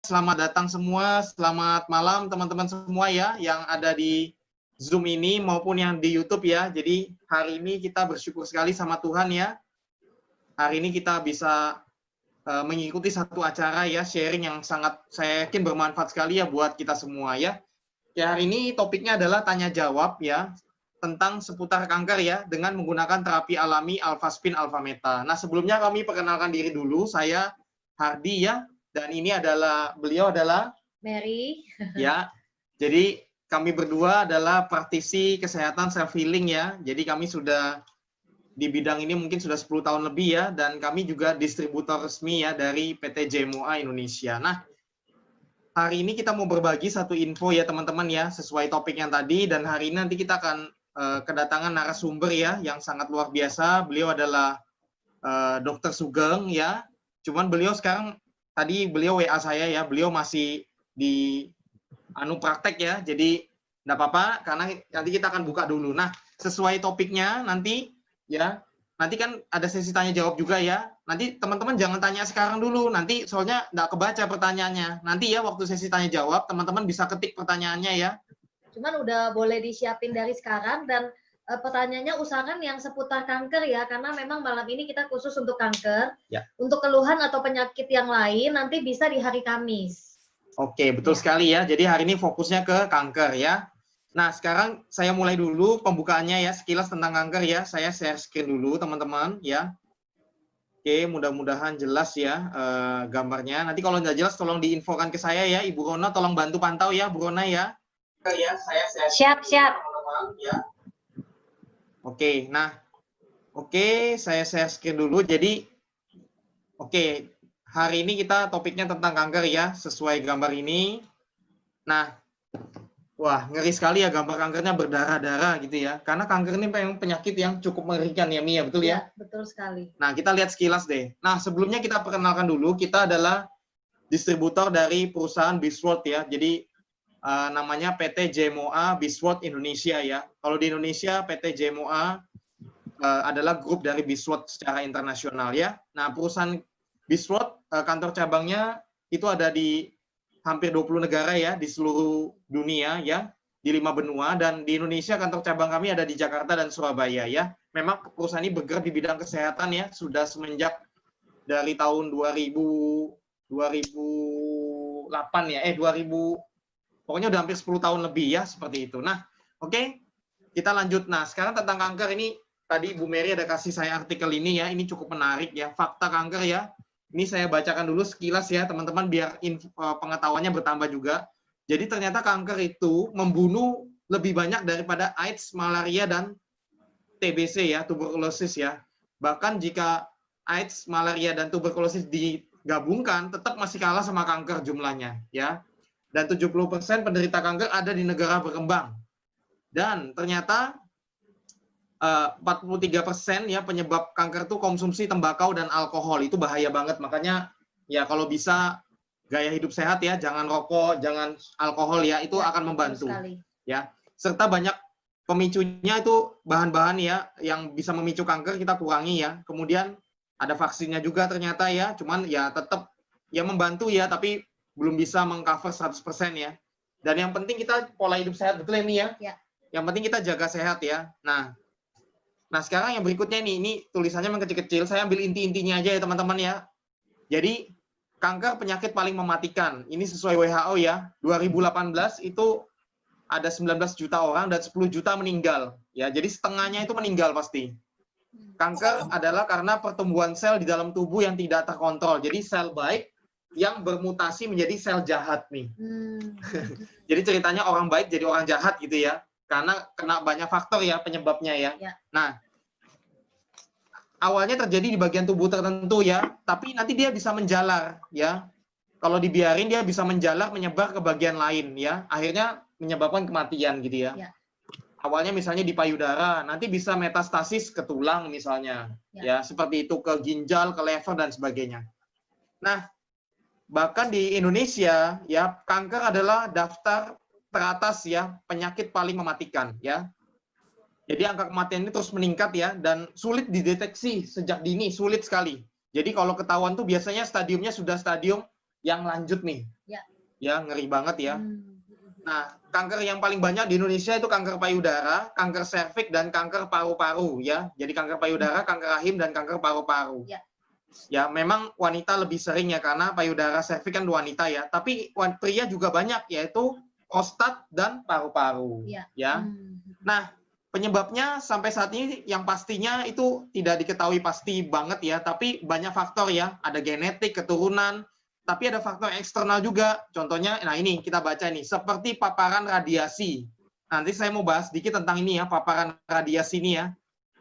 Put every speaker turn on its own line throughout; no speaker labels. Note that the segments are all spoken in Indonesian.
selamat datang semua, selamat malam teman-teman semua ya yang ada di Zoom ini maupun yang di YouTube ya. Jadi hari ini kita bersyukur sekali sama Tuhan ya. Hari ini kita bisa mengikuti satu acara ya, sharing yang sangat saya yakin bermanfaat sekali ya buat kita semua ya. Ya, hari ini topiknya adalah tanya jawab ya tentang seputar kanker ya dengan menggunakan terapi alami alpha spin alpha meta. Nah, sebelumnya kami perkenalkan diri dulu. Saya Hardi ya, dan ini beliau adalah
Mary.
Ya. Jadi kami berdua adalah praktisi kesehatan self healing ya. Jadi kami sudah di bidang ini mungkin sudah 10 tahun lebih ya, dan kami juga distributor resmi ya dari PT JMOA Indonesia. Nah, hari ini kita mau berbagi satu info ya teman-teman ya, sesuai topik yang tadi, dan hari ini nanti kita akan kedatangan narasumber ya, yang sangat luar biasa. Beliau adalah Dr. Sugeng ya, cuman beliau sekarang, tadi beliau WA saya ya, beliau masih di praktek ya, jadi enggak apa-apa, karena nanti kita akan buka dulu. Nah, sesuai topiknya nanti ya, nanti kan ada sesi tanya jawab juga ya. Nanti teman-teman jangan tanya sekarang dulu, nanti soalnya enggak kebaca pertanyaannya. Nanti ya waktu sesi tanya jawab, teman-teman bisa ketik pertanyaannya ya.
Cuman udah boleh disiapin dari sekarang, dan pertanyaannya usahakan yang seputar kanker ya, karena memang malam ini kita khusus untuk kanker.
Ya.
Untuk keluhan atau penyakit yang lain nanti bisa di hari Kamis.
Oke, betul sekali ya. Jadi hari ini fokusnya ke kanker ya. Nah, sekarang saya mulai dulu pembukaannya ya, sekilas tentang kanker ya. Saya share screen dulu teman-teman ya. Oke, mudah-mudahan jelas ya gambarnya. Nanti kalau nggak jelas tolong diinfokan ke saya ya, Ibu Rona, tolong bantu pantau ya, Bu Rona ya. Ya, saya
siap.
Teman-teman ya. Oke, nah, saya share screen dulu. Jadi, hari ini kita topiknya tentang kanker ya, sesuai gambar ini. Nah, wah, ngeri sekali ya gambar kankernya berdarah-darah gitu ya. Karena kanker ini memang penyakit yang cukup mengerikan ya, Mia, betul ya?
Ya, betul sekali.
Nah, kita lihat sekilas deh. Nah, sebelumnya kita perkenalkan dulu, kita adalah distributor dari perusahaan Bisworth ya. Jadi, namanya PT JMOA Bisworth Indonesia ya. Kalau di Indonesia, PT JMOA adalah grup dari Bisworth secara internasional ya. Nah, perusahaan Bisworth, kantor cabangnya itu ada di hampir 20 negara ya, di seluruh dunia ya, di 5 benua, dan di Indonesia kantor cabang kami ada di Jakarta dan Surabaya ya. Memang perusahaan ini bergerak di bidang kesehatan ya, sudah semenjak dari tahun 2008 ya, 2000, pokoknya udah hampir 10 tahun lebih ya, seperti itu. Nah, kita lanjut. Nah, sekarang tentang kanker ini, tadi Bu Mary ada kasih saya artikel ini ya, ini cukup menarik ya, fakta kanker ya. Ini saya bacakan dulu sekilas ya, teman-teman, biar pengetahuannya bertambah juga. Jadi ternyata kanker itu membunuh lebih banyak daripada AIDS, malaria, dan TBC ya, tuberkulosis ya. Bahkan jika AIDS, malaria, dan tuberkulosis digabungkan, tetap masih kalah sama kanker jumlahnya ya. Dan 70% penderita kanker ada di negara berkembang. Dan ternyata 43% ya penyebab kanker itu konsumsi tembakau dan alkohol. Itu bahaya banget, makanya ya kalau bisa gaya hidup sehat ya, jangan rokok, jangan alkohol ya, itu akan membantu ya. Serta banyak pemicunya, itu bahan-bahan ya yang bisa memicu kanker kita kurangi ya. Kemudian ada vaksinnya juga ternyata ya, cuman ya tetap ya membantu ya, tapi belum bisa mengcover 100% ya. Dan yang penting kita pola hidup sehat, betul ya Mi ya?
Ya.
Yang penting kita jaga sehat ya. Nah, sekarang yang berikutnya ini tulisannya memang kecil-kecil, saya ambil inti-intinya aja ya teman-teman ya. Jadi, kanker penyakit paling mematikan. Ini sesuai WHO ya. 2018 itu ada 19 juta orang dan 10 juta meninggal. Ya, jadi setengahnya itu meninggal pasti. Kanker adalah karena pertumbuhan sel di dalam tubuh yang tidak terkontrol. Jadi sel baik yang bermutasi menjadi sel jahat nih. Jadi ceritanya orang baik jadi orang jahat gitu ya. Karena kena banyak faktor ya penyebabnya ya. Nah, awalnya terjadi di bagian tubuh tertentu ya, tapi nanti dia bisa menjalar ya. Kalau dibiarin dia bisa menjalar, menyebar ke bagian lain ya. Akhirnya menyebabkan kematian gitu ya. Awalnya misalnya di payudara, nanti bisa metastasis ke tulang misalnya. Ya, seperti itu, ke ginjal, ke lever dan sebagainya. Nah, bahkan di Indonesia ya, kanker adalah daftar teratas ya penyakit paling mematikan ya. Jadi angka kematian ini terus meningkat ya, dan sulit dideteksi sejak dini, sulit sekali. Jadi kalau ketahuan tuh biasanya stadiumnya sudah stadium yang lanjut nih.
Ya.
Ya, ngeri banget ya. Nah, kanker yang paling banyak di Indonesia itu kanker payudara, kanker serviks, dan kanker paru-paru ya. Jadi kanker payudara, kanker rahim, dan kanker paru-paru.
Ya.
Ya, memang wanita lebih sering ya karena payudara, serviks kan wanita ya. Tapi pria juga banyak yaitu prostat dan paru-paru. Ya. Nah, penyebabnya sampai saat ini yang pastinya itu tidak diketahui pasti banget ya, tapi banyak faktor ya. Ada genetik, keturunan, tapi ada faktor eksternal juga. Contohnya, nah ini kita baca nih, seperti paparan radiasi. Nanti saya mau bahas sedikit tentang ini ya, paparan radiasi ini ya.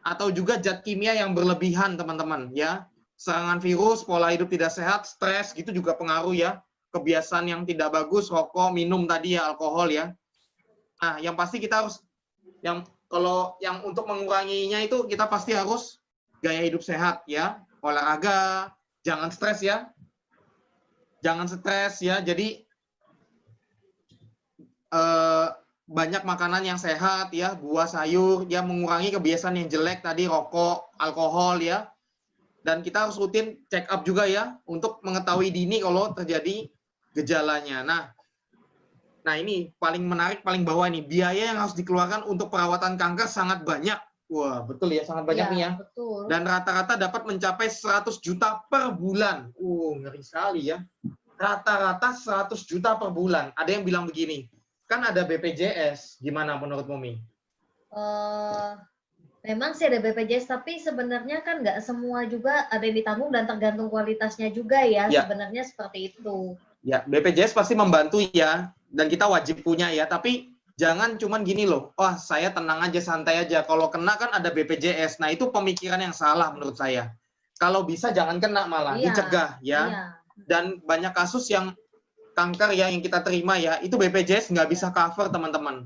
Atau juga zat kimia yang berlebihan, teman-teman ya. Serangan virus, pola hidup tidak sehat, stres, gitu juga pengaruh ya. Kebiasaan yang tidak bagus, rokok, minum tadi ya, alkohol ya. Nah, yang pasti kita harus, kalau yang untuk menguranginya itu kita pasti harus gaya hidup sehat ya, olahraga, jangan stres ya. Jangan stres ya. Jadi banyak makanan yang sehat ya, buah, sayur ya, mengurangi kebiasaan yang jelek tadi, rokok, alkohol ya. Dan kita harus rutin check up juga ya untuk mengetahui dini kalau terjadi gejalanya. Nah ini paling menarik, paling bawah nih, biaya yang harus dikeluarkan untuk perawatan kanker sangat banyak. Wah, betul ya, sangat banyak nih ya.
Betul.
Dan rata-rata dapat mencapai 100 juta per bulan. Ngeri sekali ya. Rata-rata 100 juta per bulan. Ada yang bilang begini, kan ada BPJS. Gimana menurut Momi?
Memang sih ada BPJS, tapi sebenarnya kan nggak semua juga ada yang ditanggung dan tergantung kualitasnya juga ya. Sebenarnya seperti itu. Ya,
BPJS pasti membantu ya. Dan kita wajib punya ya, tapi jangan cuman gini loh, wah saya tenang aja, santai aja, kalau kena kan ada BPJS. Nah itu pemikiran yang salah menurut saya. Kalau bisa jangan kena, malah dicegah ya. Dan banyak kasus yang kanker ya yang kita terima ya, itu BPJS nggak bisa cover teman-teman.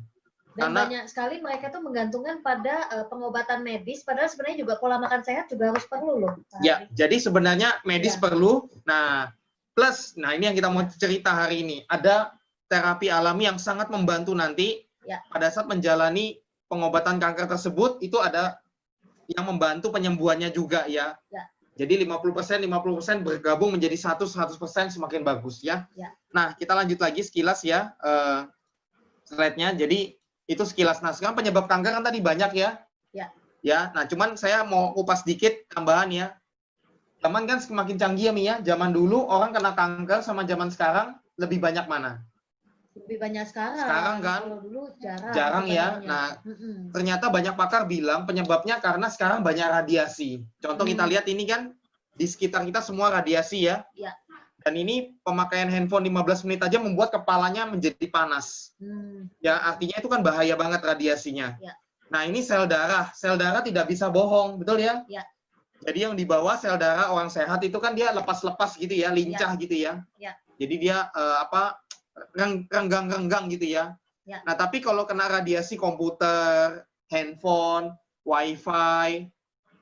Dan karena banyak sekali mereka tuh menggantungkan pada pengobatan medis, padahal sebenarnya juga pola makan sehat juga harus perlu loh.
Ya, jadi sebenarnya medis perlu. Nah, plus, nah ini yang kita mau cerita hari ini, ada terapi alami yang sangat membantu nanti pada saat menjalani pengobatan kanker tersebut, itu ada yang membantu penyembuhannya juga ya. Jadi 50% bergabung menjadi 100% semakin bagus ya. Nah, kita lanjut lagi sekilas ya slide-nya. Jadi itu sekilas. Nah, sekarang penyebab kanker kan tadi banyak ya. Ya, nah cuman saya mau kupas sedikit tambahan ya. Zaman kan semakin canggih ya Mi ya. Zaman dulu orang kena kanker sama zaman sekarang lebih banyak mana?
Lebih banyak sekarang.
Sekarang kan?
Kalau dulu
jarang ya. Nah, ternyata banyak pakar bilang penyebabnya karena sekarang banyak radiasi. Contoh kita lihat ini kan di sekitar kita semua radiasi ya. Dan ini pemakaian handphone 15 menit aja membuat kepalanya menjadi panas. Ya, artinya itu kan bahaya banget radiasinya. Nah, ini sel darah. Sel darah tidak bisa bohong, betul ya? Jadi yang di bawah sel darah orang sehat itu kan dia lepas-lepas gitu ya, lincah gitu ya. Jadi dia renggang-renggang gitu ya. Nah, tapi kalau kena radiasi komputer, handphone, wifi,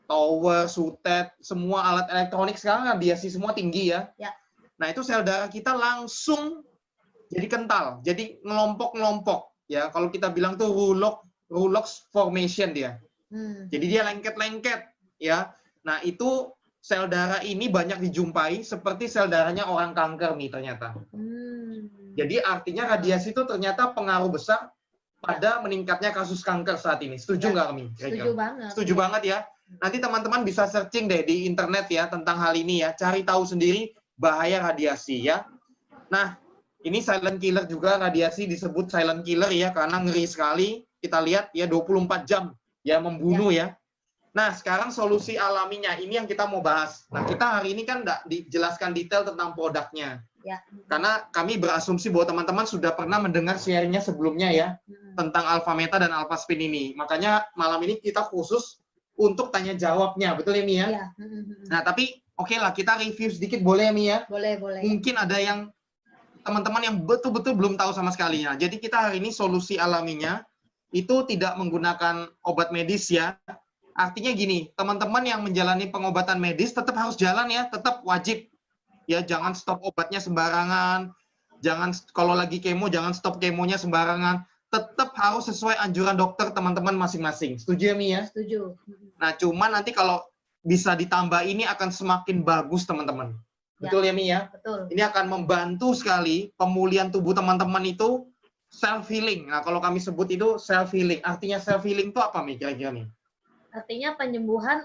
tower, sutet, semua alat elektronik sekarang radiasi semua tinggi ya. Nah, itu sel darah kita langsung jadi kental, jadi ngelompok-ngelompok ya. Kalau kita bilang tuh Rouleaux formation dia. Jadi dia lengket-lengket ya. Nah, itu sel darah ini banyak dijumpai seperti sel darahnya orang kanker nih ternyata. Jadi artinya radiasi itu ternyata pengaruh besar pada meningkatnya kasus kanker saat ini. Setuju nggak, Mi?
Setuju banget.
Setuju banget ya. Nanti teman-teman bisa searching deh di internet ya tentang hal ini ya. Cari tahu sendiri bahaya radiasi ya. Nah, ini silent killer juga, radiasi disebut silent killer ya karena ngeri sekali. Kita lihat ya 24 jam ya membunuh ya. Nah, sekarang solusi alaminya ini yang kita mau bahas. Nah, kita hari ini kan nggak dijelaskan detail tentang produknya. Karena kami berasumsi bahwa teman-teman sudah pernah mendengar share-nya sebelumnya ya tentang Alpha Meta dan Alpha Spin ini. Makanya malam ini kita khusus untuk tanya jawabnya, betul ya Mi ya? Nah, tapi oke lah, kita review sedikit boleh ya Mi ya?
Boleh.
Mungkin ada yang teman-teman yang betul-betul belum tahu sama sekali ya. Jadi kita hari ini solusi alaminya itu tidak menggunakan obat medis ya. Artinya gini, teman-teman yang menjalani pengobatan medis tetap harus jalan ya, tetap wajib. Ya, jangan stop obatnya sembarangan. Jangan kalau lagi kemo jangan stop kemonya sembarangan. Tetap harus sesuai anjuran dokter teman-teman masing-masing. Setuju ya Mi ya?
Setuju.
Nah, cuman nanti kalau bisa ditambah ini akan semakin bagus teman-teman. Betul ya, Mi ya?
Betul.
Ini akan membantu sekali pemulihan tubuh teman-teman itu self healing. Nah, kalau kami sebut itu self healing. Artinya self healing itu apa, Mi? Kira-kira, Mi?
Artinya penyembuhan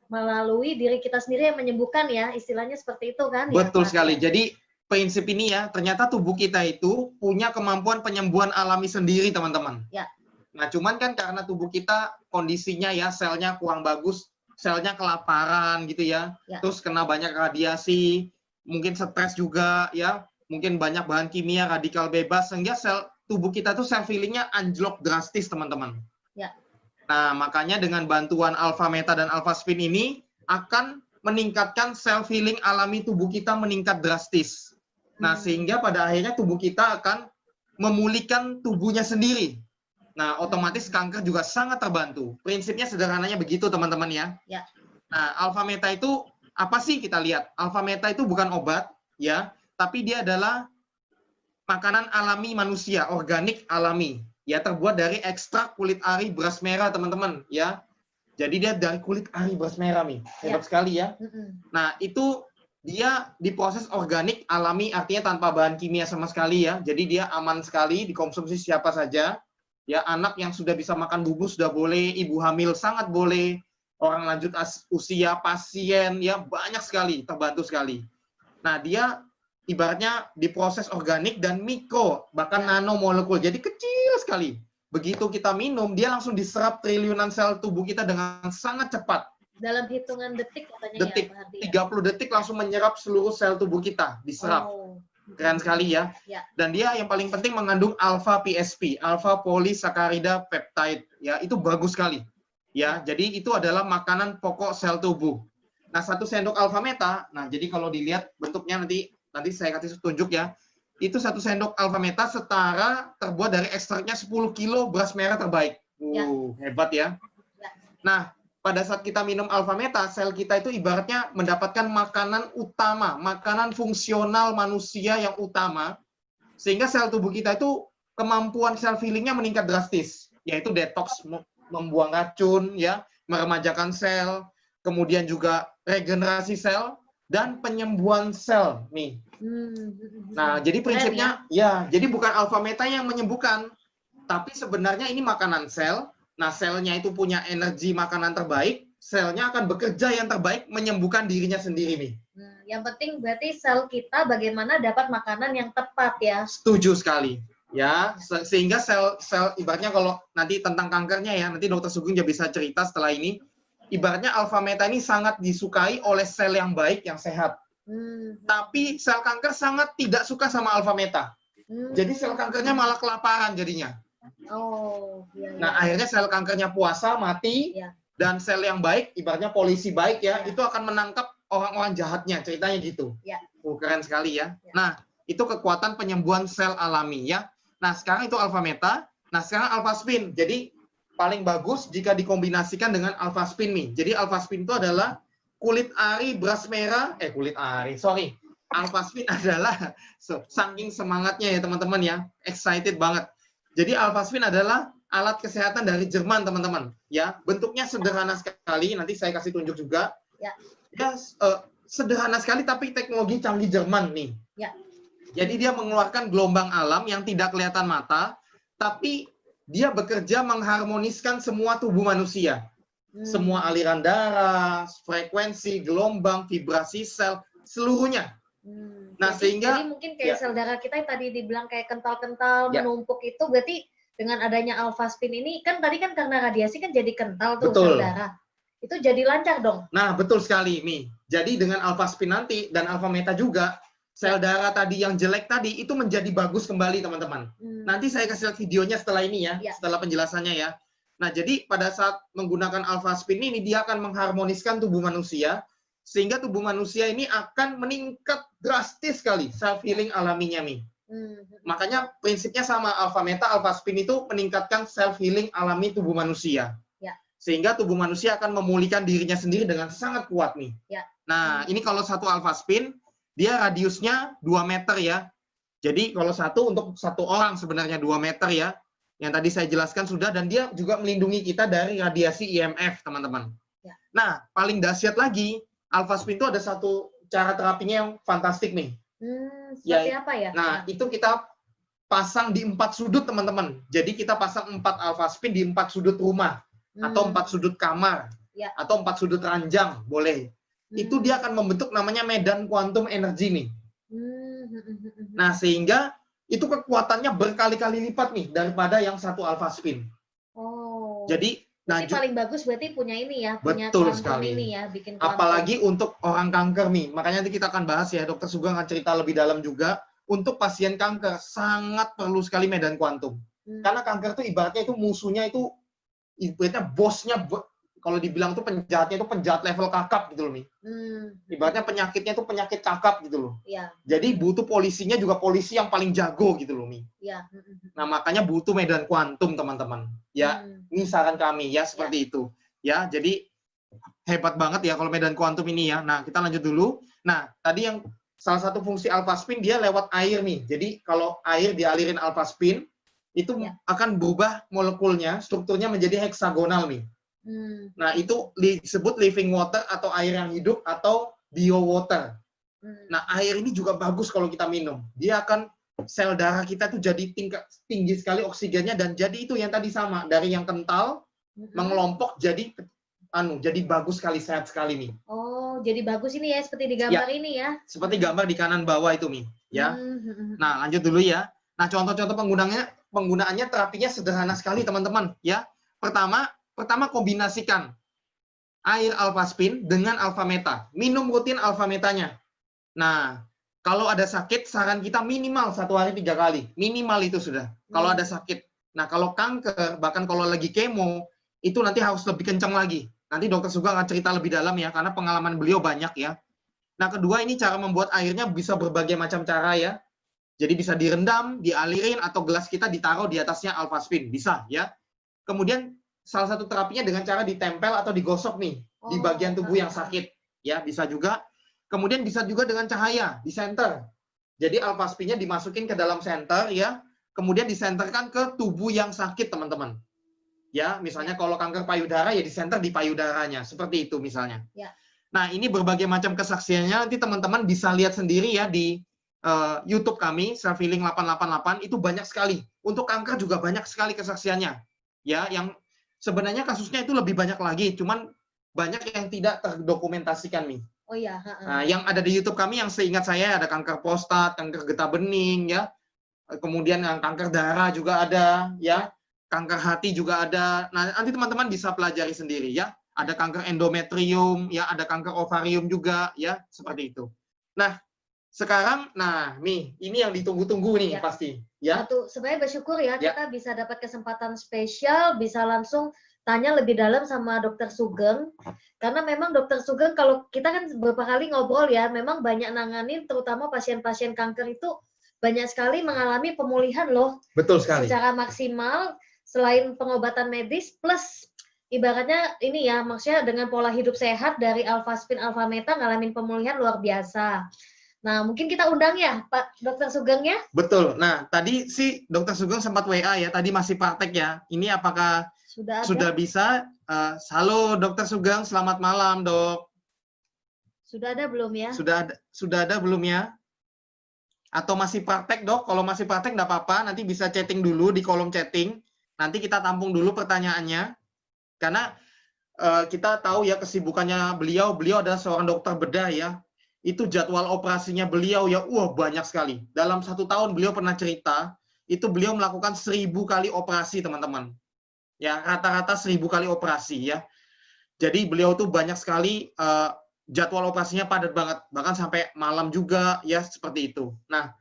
melalui diri kita sendiri yang menyembuhkan ya, istilahnya seperti itu kan?
Betul
ya,
sekali.
Ya.
Jadi prinsip ini ya, ternyata tubuh kita itu punya kemampuan penyembuhan alami sendiri, teman-teman.
Ya.
Nah, cuman kan karena tubuh kita kondisinya ya, selnya kurang bagus, selnya kelaparan gitu ya, terus kena banyak radiasi, mungkin stres juga ya, mungkin banyak bahan kimia, radikal bebas, sehingga sel tubuh kita tuh self healingnya anjlok drastis, teman-teman.
Ya.
Nah, makanya dengan bantuan alpha meta dan alpha spin ini akan meningkatkan self healing alami tubuh kita meningkat drastis. Nah, sehingga pada akhirnya tubuh kita akan memulihkan tubuhnya sendiri. Nah, otomatis kanker juga sangat terbantu. Prinsipnya sederhananya begitu, teman-teman ya. Nah, alpha meta itu apa sih kita lihat? Alpha meta itu bukan obat ya, tapi dia adalah makanan alami manusia, organik alami. Ya, terbuat dari ekstrak kulit ari beras merah, teman-teman ya. Jadi dia dari kulit ari beras merah, Mi. Hebat sekali ya. Nah, itu dia diproses organik alami, artinya tanpa bahan kimia sama sekali ya. Jadi dia aman sekali dikonsumsi siapa saja. Ya, anak yang sudah bisa makan bubuk sudah boleh, ibu hamil sangat boleh, orang lanjut usia, pasien ya, banyak sekali, terbantu sekali. Nah, dia ibaratnya diproses organik dan mikro, bahkan nanomolekul. Jadi kecil sekali. Begitu kita minum, dia langsung diserap triliunan sel tubuh kita dengan sangat cepat.
Dalam hitungan detik katanya
detik, ya, 30 detik langsung menyerap seluruh sel tubuh kita, diserap. Keren sekali ya. Dan dia yang paling penting mengandung alpha PSP, alpha polysaccharida peptide. Ya, itu bagus sekali. Ya, jadi itu adalah makanan pokok sel tubuh. Nah, 1 sendok alpha meta, nah jadi kalau dilihat bentuknya nanti saya kasih tunjuk ya. Itu 1 sendok alpha meta setara terbuat dari ekstraknya 10 kilo beras merah terbaik. Hebat ya. Nah, pada saat kita minum alpha meta, sel kita itu ibaratnya mendapatkan makanan utama, makanan fungsional manusia yang utama, sehingga sel tubuh kita itu kemampuan self healingnya meningkat drastis, yaitu detox, membuang racun, ya, meremajakan sel, kemudian juga regenerasi sel dan penyembuhan sel, nih. Nah, jadi prinsipnya ya, jadi bukan alpha meta yang menyembuhkan, tapi sebenarnya ini makanan sel. Nah, selnya itu punya energi makanan terbaik, selnya akan bekerja yang terbaik menyembuhkan dirinya sendiri, nih.
Yang penting berarti sel kita bagaimana dapat makanan yang tepat ya.
Setuju sekali. Ya, sehingga sel ibaratnya kalau nanti tentang kankernya ya, nanti Dokter Sugeng juga bisa cerita setelah ini. Ibaratnya alpha meta ini sangat disukai oleh sel yang baik, yang sehat. Tapi sel kanker sangat tidak suka sama alpha meta. Jadi sel kankernya malah kelaparan jadinya. Nah, akhirnya sel kankernya puasa, mati, dan sel yang baik, ibaratnya polisi baik ya, itu akan menangkap orang-orang jahatnya, ceritanya gitu. Keren sekali ya. Nah, itu kekuatan penyembuhan sel alami ya. Nah, sekarang itu alpha meta. Nah, sekarang alpha spin. Jadi paling bagus jika dikombinasikan dengan alpha spin nih. Jadi alpha spin itu adalah kulit ari beras merah. Alpha spin adalah saking semangatnya ya teman-teman ya, excited banget. Jadi alpha spin adalah alat kesehatan dari Jerman teman-teman. Ya, bentuknya sederhana sekali. Nanti saya kasih tunjuk juga. Ya, sederhana sekali tapi teknologi canggih Jerman nih. Jadi dia mengeluarkan gelombang alam yang tidak kelihatan mata, tapi dia bekerja mengharmoniskan semua tubuh manusia. Semua aliran darah, frekuensi, gelombang, vibrasi sel, seluruhnya. Nah,
jadi mungkin kayak sel darah kita yang tadi dibilang kayak kental-kental, menumpuk itu, berarti dengan adanya alpha spin ini, kan tadi kan karena radiasi kan jadi kental tuh sel darah. Itu jadi lancar dong.
Nah, betul sekali, Mi. Jadi dengan alpha spin nanti dan alpha meta juga, sel darah tadi yang jelek tadi itu menjadi bagus kembali, teman-teman. Nanti saya kasih lihat videonya setelah ini ya, setelah penjelasannya ya. Nah, jadi pada saat menggunakan alpha spin ini, dia akan mengharmoniskan tubuh manusia, sehingga tubuh manusia ini akan meningkat drastis sekali self healing alaminya, Mi. Makanya prinsipnya sama alpha meta, alpha spin itu meningkatkan self healing alami tubuh manusia. Sehingga tubuh manusia akan memulihkan dirinya sendiri dengan sangat kuat nih. Nah, ini kalau satu alpha spin, dia radiusnya 2 meter ya. Jadi kalau satu untuk satu orang sebenarnya 2 meter ya. Yang tadi saya jelaskan sudah, dan dia juga melindungi kita dari radiasi IMF, teman-teman. Nah, paling dahsyat lagi, alpha spin itu ada satu cara terapinya yang fantastik nih.
Seperti apa ya?
Nah, itu kita pasang di 4 sudut, teman-teman. Jadi kita pasang 4 alpha spin di 4 sudut rumah, atau 4 sudut kamar, atau 4 sudut ranjang, boleh. Itu dia akan membentuk namanya medan kuantum energi nih. Nah, sehingga itu kekuatannya berkali-kali lipat nih daripada yang satu alpha spin. Jadi,
paling bagus berarti punya ini ya, punya
betul
kuantum
sekali.
ini ya, bikin
kuantum. Apalagi untuk orang kanker nih. Makanya nanti kita akan bahas ya, Dokter Sugeng akan cerita lebih dalam juga. Untuk pasien kanker sangat perlu sekali medan kuantum. Karena kanker itu ibaratnya itu musuhnya itu ibaratnya bosnya, kalau dibilang tuh penjahatnya itu penjahat level kakap gitu loh nih. Ibaratnya penyakitnya itu penyakit kakap gitu loh. Jadi butuh polisinya juga polisi yang paling jago gitu loh nih. Nah, makanya butuh medan kuantum, teman-teman. Ya, ini saran kami ya, seperti itu. Ya, jadi hebat banget ya kalau medan kuantum ini ya. Nah, kita lanjut dulu. Nah, tadi yang salah satu fungsi alpha spin dia lewat air nih. Jadi kalau air dialirin alpha spin itu akan berubah molekulnya, strukturnya menjadi heksagonal nih. Nah, itu disebut living water atau air yang hidup atau bio water. Nah, air ini juga bagus kalau kita minum. Dia akan sel darah kita tuh jadi tinggi sekali oksigennya, dan jadi itu yang tadi sama, dari yang kental mengelompok jadi bagus sekali, sehat sekali nih.
Jadi bagus ini ya, seperti di gambar ini ya. Seperti
gambar di kanan bawah itu nih, ya. Nah, lanjut dulu ya. Nah, contoh-contoh penggunaannya terapinya sederhana sekali, teman-teman, ya. Pertama kombinasikan air alpha spin dengan alpha meta. Minum rutin alpha metanya. Nah, kalau ada sakit, saran kita minimal 1 hari 3 kali. Minimal itu sudah. Kalau ada sakit. Nah, kalau kanker, bahkan kalau lagi kemo, itu nanti harus lebih kencang lagi. Nanti Dokter Sugeng akan cerita lebih dalam ya, karena pengalaman beliau banyak ya. Nah, kedua ini cara membuat airnya bisa berbagai macam cara ya. Jadi bisa direndam, dialirin, atau gelas kita ditaruh di atasnya alpha spin. Bisa ya. Kemudian salah satu terapinya dengan cara ditempel atau digosok nih di bagian tubuh yang sakit. Ya, bisa juga. Kemudian bisa juga dengan cahaya di center. Jadi alpha spin-nya dimasukin ke dalam center ya. Kemudian disenterkan ke tubuh yang sakit, teman-teman. Ya, misalnya kalau kanker payudara ya di center di payudaranya, seperti itu misalnya. Nah, ini berbagai macam kesaksiannya, nanti teman-teman bisa lihat sendiri ya di YouTube kami, Self-Healing 888, itu banyak sekali. Untuk kanker juga banyak sekali kesaksiannya. Ya, yang sebenarnya kasusnya itu lebih banyak lagi, cuman banyak yang tidak terdokumentasikan nih. Nah, yang ada di YouTube kami yang seingat saya ada kanker prostat, kanker getah bening ya. Kemudian yang kanker darah juga ada ya. Kanker hati juga ada. Nah, nanti teman-teman bisa pelajari sendiri ya. Ada kanker endometrium, ya, ada kanker ovarium juga, ya, seperti itu. Nah, sekarang, nih, ini yang ditunggu-tunggu nih pasti, ya.
Sebenarnya bersyukur ya, kita bisa dapat kesempatan spesial, bisa langsung tanya lebih dalam sama Dokter Sugeng, karena memang Dokter Sugeng kalau kita kan beberapa kali ngobrol ya, memang banyak nanganin, terutama pasien-pasien kanker itu banyak sekali mengalami pemulihan loh.
Betul sekali.
Secara maksimal. Selain pengobatan medis plus ibaratnya ini ya, maksudnya dengan pola hidup sehat dari alpha spin alpha meta ngalamin pemulihan luar biasa. Nah, mungkin kita undang ya Pak Dokter Sugeng ya. Betul. Nah, tadi sih Dokter Sugeng sempat WA ya, tadi masih praktek ya. Ini apakah sudah bisa? Halo Dokter Sugeng, selamat malam Dok. Sudah ada belum ya? Sudah ada belum ya? Atau masih praktek Dok? Kalau masih praktek nggak apa-apa, nanti bisa chatting dulu di kolom chatting. Nanti kita tampung dulu pertanyaannya, karena kita tahu ya kesibukannya beliau adalah seorang dokter bedah ya. Itu jadwal operasinya beliau ya, banyak sekali. Dalam 1 tahun beliau pernah cerita, itu beliau melakukan 1000 kali operasi, teman-teman. Ya, rata-rata 1000 kali operasi ya. Jadi beliau tuh banyak sekali jadwal operasinya padat banget, bahkan sampai malam juga ya, seperti itu. Nah,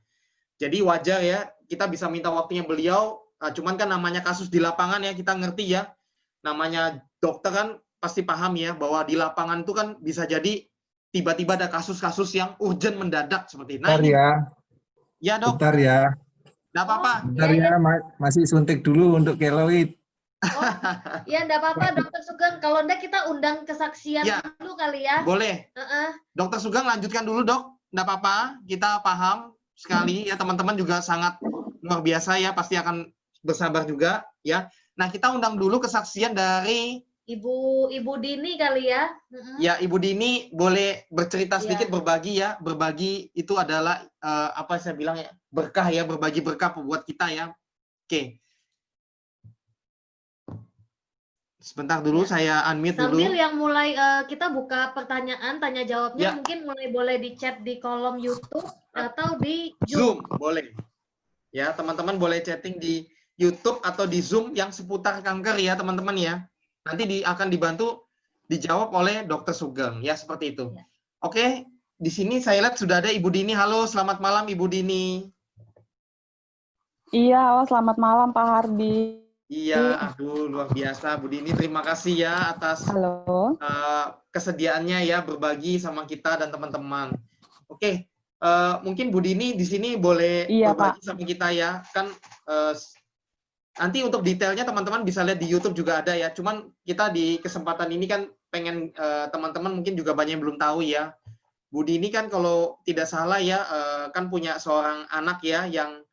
jadi wajar ya, kita bisa minta waktunya beliau. Cuman kan namanya kasus di lapangan ya, kita ngerti ya. Namanya dokter kan pasti paham ya, bahwa di lapangan itu kan bisa jadi tiba-tiba ada kasus-kasus yang urgent mendadak seperti itu.
Bentar ya.
Ya Dok.
Bentar ya.
Nggak apa-apa.
Bentar ya, masih suntik dulu untuk keloid.
Ya nggak apa-apa Dokter Sugeng. Kalau enggak kita undang kesaksian dulu kali ya.
Boleh. Dokter Sugeng lanjutkan dulu Dok. Nggak apa-apa, kita paham sekali ya, teman-teman juga sangat luar biasa ya, pasti akan bersabar juga ya. Nah, kita undang dulu kesaksian dari
Ibu Dini kali ya.
Ya, Ibu Dini boleh bercerita sedikit,
Iya.
berbagi ya. Berbagi itu adalah apa saya bilang ya, berkah ya, berbagi berkah buat kita ya. Oke. Sebentar dulu,
Ya.
saya unmute
Sambil
dulu.
yang mulai kita buka pertanyaan, tanya jawabnya
Ya.
mungkin mulai boleh di chat di kolom YouTube atau di
Zoom,
Zoom.
boleh. Ya, teman-teman boleh chatting di YouTube atau di Zoom yang seputar kanker ya, teman-teman ya. Nanti akan dibantu dijawab oleh Dr. Sugeng ya, seperti itu.
Ya.
Oke, di sini saya lihat sudah ada Ibu Dini. Halo, selamat malam Ibu Dini.
Iya, halo, selamat malam Pak Hardi.
Iya, aduh luar biasa Bu Dini. Terima kasih ya atas
Halo.
kesediaannya ya berbagi sama kita dan teman-teman. Oke, mungkin Bu Dini di sini boleh
Iya,
berbagi
Pak.
sama kita ya. Kan nanti untuk detailnya teman-teman bisa lihat di YouTube juga ada ya. Cuman kita di kesempatan ini kan pengen teman-teman mungkin juga banyak yang belum tahu ya. Bu Dini kan kalau tidak salah ya kan punya seorang anak ya yang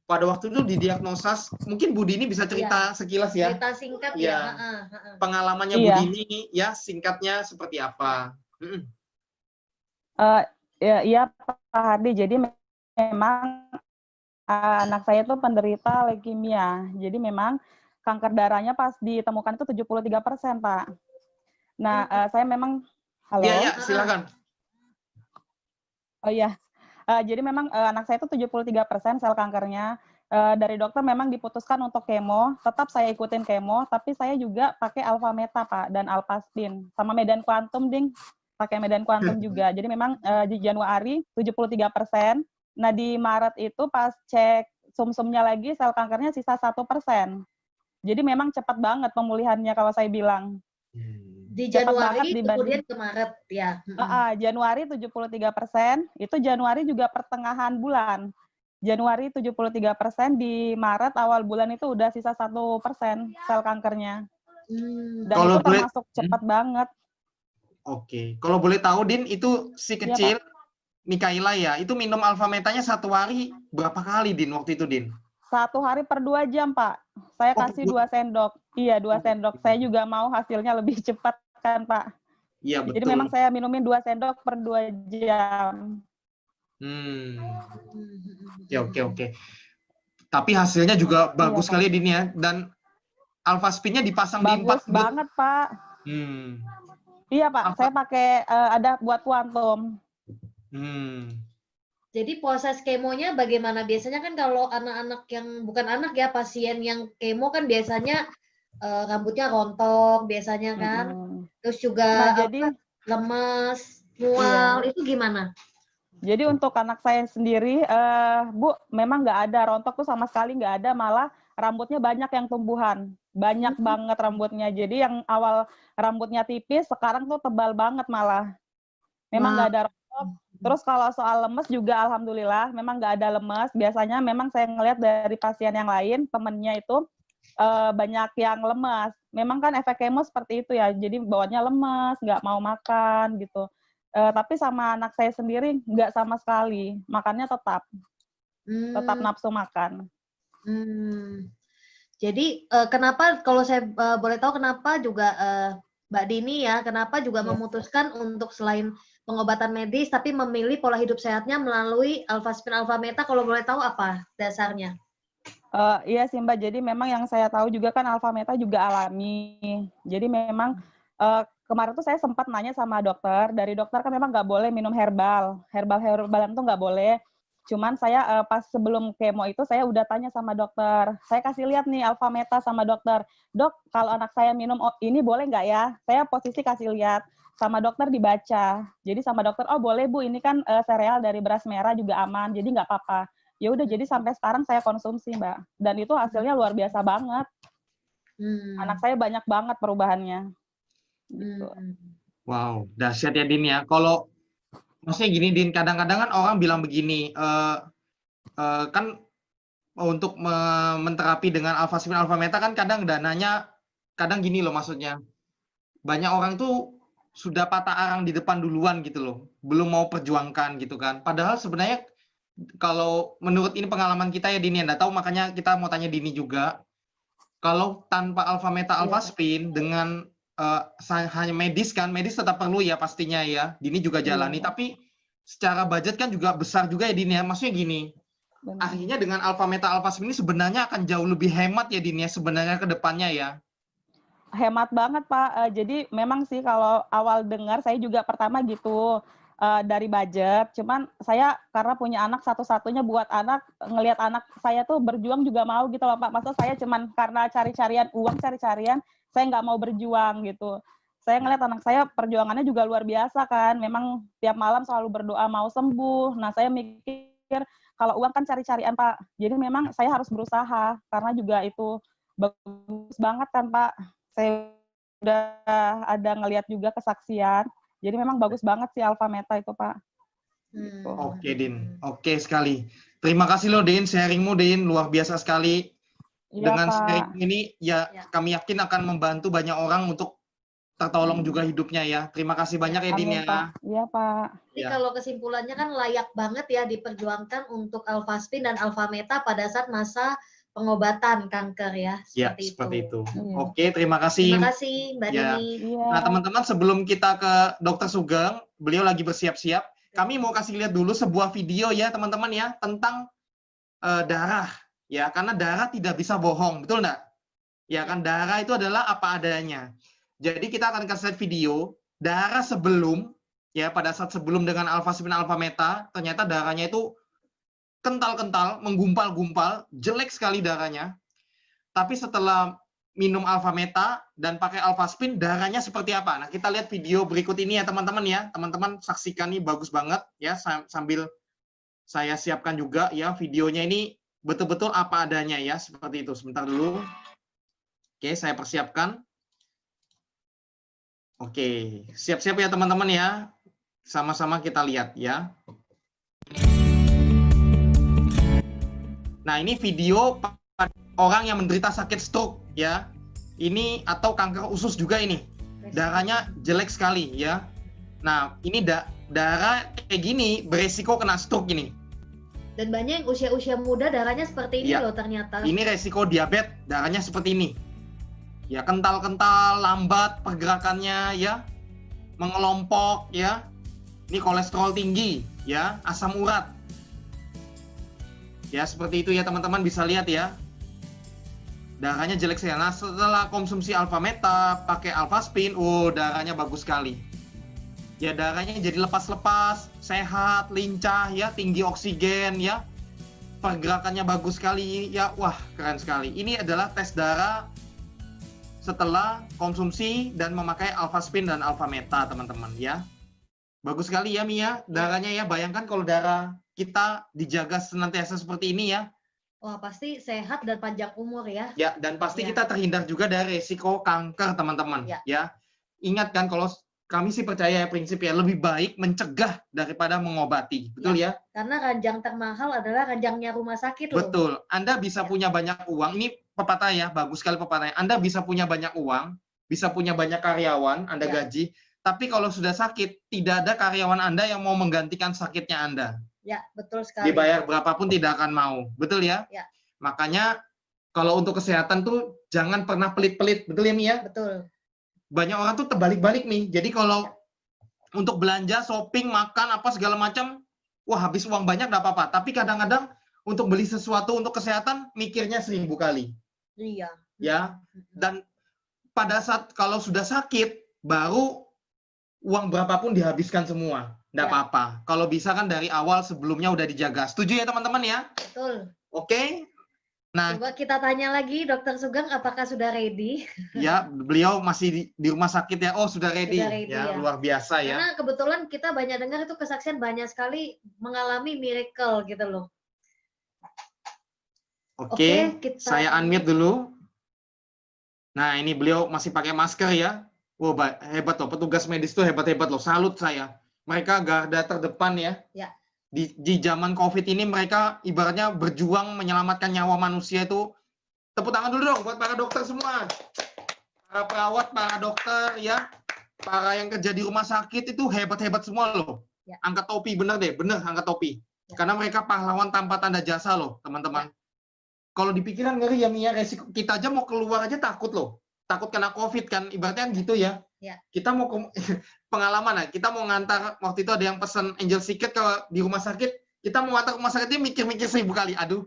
pada waktu itu didiagnosa, mungkin Bu Dini bisa cerita sekilas ya.
Cerita singkat
ya. Pengalamannya Bu Dini ya, singkatnya seperti apa?
Iya Pak Hardi, jadi memang anak saya itu penderita leukemia. Jadi memang kanker darahnya pas ditemukan itu 73%, Pak. Nah, saya memang halo.
Iya, silakan.
Oh iya. Jadi memang anak saya itu 73% sel kankernya. Dari dokter memang diputuskan untuk kemo, tetap saya ikutin kemo, tapi saya juga pakai alfa meta, Pak, dan alpastin. Sama medan kuantum, Ding. Pakai medan kuantum juga. Jadi memang di Januari 73%. Nah, di Maret itu pas cek sum-sumnya lagi, sel kankernya sisa 1%. Jadi memang cepat banget pemulihannya kalau saya bilang.
Di Januari kemudian ke Maret ya.
Januari 73%, itu Januari juga pertengahan bulan. Januari 73%, di Maret awal bulan itu udah sisa 1% sel kankernya. Dan
kalau
itu termasuk cepat banget.
Oke, kalau boleh tahu Din, itu si kecil ya, Mikaela ya, itu minum alfa metanya satu hari berapa kali Din waktu itu Din?
1 hari per 2 jam Pak. Saya kasih 2 sendok. Iya, 2 sendok. Saya juga mau hasilnya lebih cepat kan Pak.
Iya betul.
Jadi memang saya minumin 2 sendok per 2 jam.
Oke. Tapi hasilnya juga bagus sekali Din ya. Dan alfaspinnya dipasang
bagus
di 4
bagus banget Pak. Iya Pak, saya pakai ada buat kuantum.
Jadi proses kemonya bagaimana? Biasanya kan kalau anak-anak yang bukan anak ya, pasien yang kemo kan biasanya rambutnya rontok biasanya kan. Terus juga lemas, mual, itu gimana?
Jadi untuk anak saya sendiri, Bu, memang nggak ada rontok tuh sama sekali nggak ada, malah rambutnya banyak yang tumbuhan. Banyak banget rambutnya. Jadi yang awal rambutnya tipis, sekarang tuh tebal banget malah. Memang nggak ada rontok. Terus kalau soal lemes juga alhamdulillah, memang nggak ada lemes. Biasanya memang saya ngelihat dari pasien yang lain, temennya itu banyak yang lemes. Memang kan efek kemo seperti itu ya, jadi bawaannya lemes, nggak mau makan gitu. Tapi sama anak saya sendiri nggak sama sekali, makannya tetap nafsu makan.
Jadi kenapa kalau saya boleh tahu kenapa juga Mbak Dini ya, kenapa juga memutuskan untuk selain pengobatan medis tapi memilih pola hidup sehatnya melalui alfaspin alfa meta, kalau boleh tahu apa dasarnya?
Iya sih Mbak, jadi memang yang saya tahu juga kan alfa meta juga alami. Jadi memang kemarin tuh saya sempat nanya sama dokter, dari dokter kan memang nggak boleh minum herbalan tuh nggak boleh. Cuman saya pas sebelum kemo itu saya udah tanya sama dokter, saya kasih lihat nih alfa meta sama dokter, dok kalau anak saya minum ini boleh nggak ya? Saya posisi kasih lihat, sama dokter dibaca. Jadi sama dokter, oh boleh Bu, ini kan sereal dari beras merah juga aman, jadi nggak apa-apa. Ya udah, jadi sampai sekarang saya konsumsi Mbak, dan itu hasilnya luar biasa banget. Anak saya banyak banget perubahannya. Gitu.
Wow, dahsyat ya Din ya. Kalau maksudnya gini Din, kadang-kadang kan orang bilang begini, kan untuk menterapi dengan alfaspin alfa meta kan kadang dananya, kadang gini loh maksudnya, banyak orang tuh sudah patah arang di depan duluan gitu loh, belum mau perjuangkan gitu kan. Padahal sebenarnya kalau menurut ini pengalaman kita ya Dini, Anda tahu, makanya kita mau tanya Dini juga, kalau tanpa alfa meta alfaspin dengan hanya medis kan, medis tetap perlu ya pastinya ya. Dini juga jalani,
Iya.
tapi secara budget kan juga besar juga ya Dini ya. Maksudnya gini,
Benar.
akhirnya dengan Alpha Meta Alphaspin ini sebenarnya akan jauh lebih hemat ya Dini ya sebenarnya ke depannya ya.
Hemat banget Pak. Jadi memang sih kalau awal dengar saya juga pertama gitu dari budget. Cuman saya karena punya anak satu-satunya buat anak, ngelihat anak saya tuh berjuang juga mau gitu loh Pak. Masa saya cuman karena cari-carian uang, cari-carian, saya nggak mau berjuang gitu. Saya ngelihat anak saya perjuangannya juga luar biasa kan. Memang tiap malam selalu berdoa mau sembuh. Nah saya mikir kalau uang kan cari-carian Pak. Jadi memang saya harus berusaha karena juga itu bagus banget kan Pak. Saya udah ada ngelihat juga kesaksian. Jadi memang bagus banget sih Alpha Meta itu, Pak. Gitu.
Oke, Din. Oke sekali. Terima kasih loh, Din. Sharingmu, Din. Luar biasa sekali.
Iya,
Dengan
Pak.
sharing ini, ya kami yakin akan membantu banyak orang untuk tertolong juga hidupnya ya. Terima kasih banyak ya, Din
Amin,
ya.
Pak. Iya, Pak.
Jadi
Ya.
kalau kesimpulannya kan layak banget ya diperjuangkan untuk Alphaspin dan Alpha Meta pada saat masa pengobatan kanker ya.
Ya,
Seperti
seperti
itu.
itu.
Iya.
Oke, terima kasih.
Terima kasih Mbak
Ya.
Dini.
Iya.
Nah, teman-teman, sebelum kita ke Dokter Sugeng, beliau lagi bersiap-siap. Kami mau kasih lihat dulu sebuah video ya, teman-teman ya, tentang darah. Ya, karena darah tidak bisa bohong, betul nggak? Ya kan, darah itu adalah apa adanya. Jadi kita akan kasih lihat video darah sebelum, ya pada saat sebelum dengan Alphaspin Alpha Meta, ternyata darahnya itu kental-kental, menggumpal-gumpal, jelek sekali darahnya. Tapi setelah minum Alpha Meta dan pakai Alphaspin, darahnya seperti apa? Nah, kita lihat video berikut ini ya, teman-teman ya. Teman-teman saksikan, ini bagus banget ya, sambil saya siapkan juga ya videonya ini betul-betul apa adanya ya, seperti itu. Sebentar dulu. Oke, saya persiapkan. Oke, siap-siap ya teman-teman ya. Sama-sama kita lihat ya. Nah, ini video orang yang menderita sakit stroke ya. Ini atau kanker usus juga ini. Darahnya jelek sekali ya. Nah, ini darah kayak gini beresiko kena stroke ini.
Dan banyak yang usia-usia muda darahnya seperti ini
Ya.
loh ternyata.
Ini resiko diabetes, darahnya seperti ini. Ya, kental-kental, lambat pergerakannya ya. Mengelompok ya. Ini kolesterol tinggi ya, asam urat. Ya, seperti itu ya teman-teman, bisa lihat ya. Darahnya jelek sekali. Nah, setelah konsumsi Alpha Meta, pakai Alphaspin, darahnya bagus sekali. Ya, darahnya jadi lepas-lepas, sehat, lincah ya, tinggi oksigen ya. Pergerakannya bagus sekali ya. Wah, keren sekali. Ini adalah tes darah setelah konsumsi dan memakai Alphaspin dan Alpha Meta, teman-teman ya. Bagus sekali ya Mia, darahnya ya. Bayangkan kalau darah kita dijaga senantiasa seperti ini ya.
Wah, pasti sehat dan panjang umur ya.
Ya, dan pasti
Ya.
kita terhindar juga dari risiko kanker, teman-teman. Ya. Ingat kan, kalau kami sih percaya ya prinsip ya, lebih baik mencegah daripada mengobati. Betul ya?
Karena ranjang termahal adalah ranjangnya rumah sakit loh.
Betul. Anda bisa punya banyak uang. Ini pepatah ya, bagus sekali pepatahnya. Anda bisa punya banyak uang, bisa punya banyak karyawan, Anda gaji, tapi kalau sudah sakit, tidak ada karyawan Anda yang mau menggantikan sakitnya Anda.
Ya, betul sekali.
Dibayar berapapun tidak akan mau. Betul ya?
Ya.
Makanya kalau untuk kesehatan tuh jangan pernah pelit-pelit. Betul ya Mia?
Betul.
Banyak orang tuh terbalik-balik nih. Jadi kalau untuk belanja, shopping, makan, apa segala macam, wah habis uang banyak nggak apa-apa. Tapi kadang-kadang untuk beli sesuatu untuk kesehatan, mikirnya 1000 kali.
Iya.
Ya. Dan pada saat kalau sudah sakit, baru uang berapapun dihabiskan semua. Nggak apa-apa. Kalau bisa kan dari awal sebelumnya udah dijaga. Setuju ya teman-teman ya?
Betul.
Oke. Nah,
Coba kita tanya lagi, Dokter Sugeng, apakah sudah ready?
ya, beliau masih di rumah sakit ya. Oh, sudah ready.
Sudah ready,
Ya,
ya.
luar biasa ya.
Karena kebetulan kita banyak dengar itu kesaksian banyak sekali mengalami miracle gitu loh.
Oke,
kita
saya unmute dulu. Nah, ini beliau masih pakai masker ya. Wah, hebat loh. Petugas medis tuh hebat-hebat loh. Salut saya. Mereka garda terdepan ya.
Ya.
Di zaman COVID ini mereka ibaratnya berjuang menyelamatkan nyawa manusia itu. Tepuk tangan dulu dong buat para dokter semua. Para perawat, para dokter ya. Para yang kerja di rumah sakit itu hebat-hebat semua loh.
Ya.
Angkat topi, bener deh. Bener, angkat topi.
Ya.
Karena mereka pahlawan tanpa tanda jasa loh, teman-teman. Kalau dipikiran ngeri ya Mia, resiko kita aja mau keluar aja takut loh. takut kena COVID kan, ibaratnya kan gitu ya.
Ya.
Kita mau pengalaman ya, kita mau ngantar waktu itu ada yang pesan Angel Secret ke di rumah sakit, kita mau ngantar ke rumah sakit dia mikir-mikir 1000 kali, aduh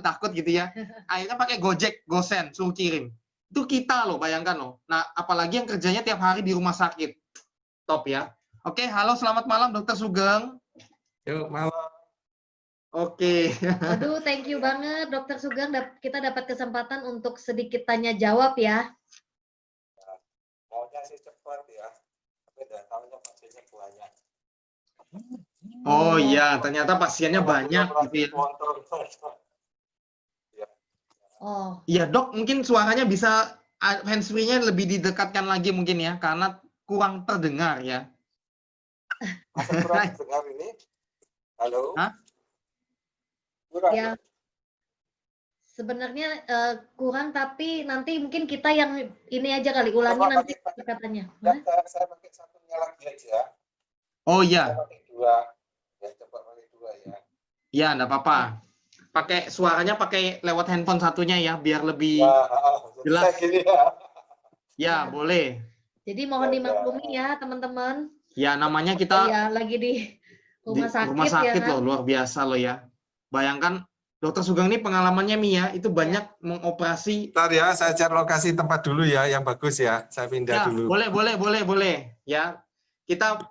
takut gitu ya. Akhirnya pakai Gojek, Gosen, suruh kirim. Itu kita loh, bayangkan loh. Nah, apalagi yang kerjanya tiap hari di rumah sakit. Top ya. Oke, halo selamat malam Dokter Sugeng.
Yuk, malam.
Oke.
Aduh, thank you banget Dokter Sugeng. Kita dapat kesempatan untuk sedikit tanya jawab ya.
Maunya sih cepat ya, tapi udah tahunya pasiennya banyak.
Oh iya, ternyata pasiennya banyak gitu ya.
Oh,
Iya dok, mungkin suaranya bisa handsfree-nya lebih didekatkan lagi mungkin ya, karena kurang terdengar ya.
Masa kurang dengar ini? Halo?
Hah?
Kurang.
ya. Sebenarnya kurang, tapi nanti mungkin kita yang ini aja kali ulangi
Coba
nanti
pakai-
katanya.
Saya pakai satunya lagi aja.
Oh
Saya
iya,
pakai 2. Ya, coba pakai 2 ya.
ya enggak apa-apa. Pakai suaranya pakai lewat handphone satunya ya, biar lebih
Jadi
jelas.
kayak gini ya.
Ya, boleh.
Jadi mohon dimaklumi ya teman-teman.
Ya, namanya kita
Ya lagi di rumah sakit,
rumah sakit
ya kan.
loh, luar biasa loh ya. Bayangkan Dokter Sugeng ini pengalamannya Mia itu banyak mengoperasi.
Bentar ya, saya cari lokasi tempat dulu ya, yang bagus ya. Saya pindah
Ya,
dulu.
boleh. Ya, kita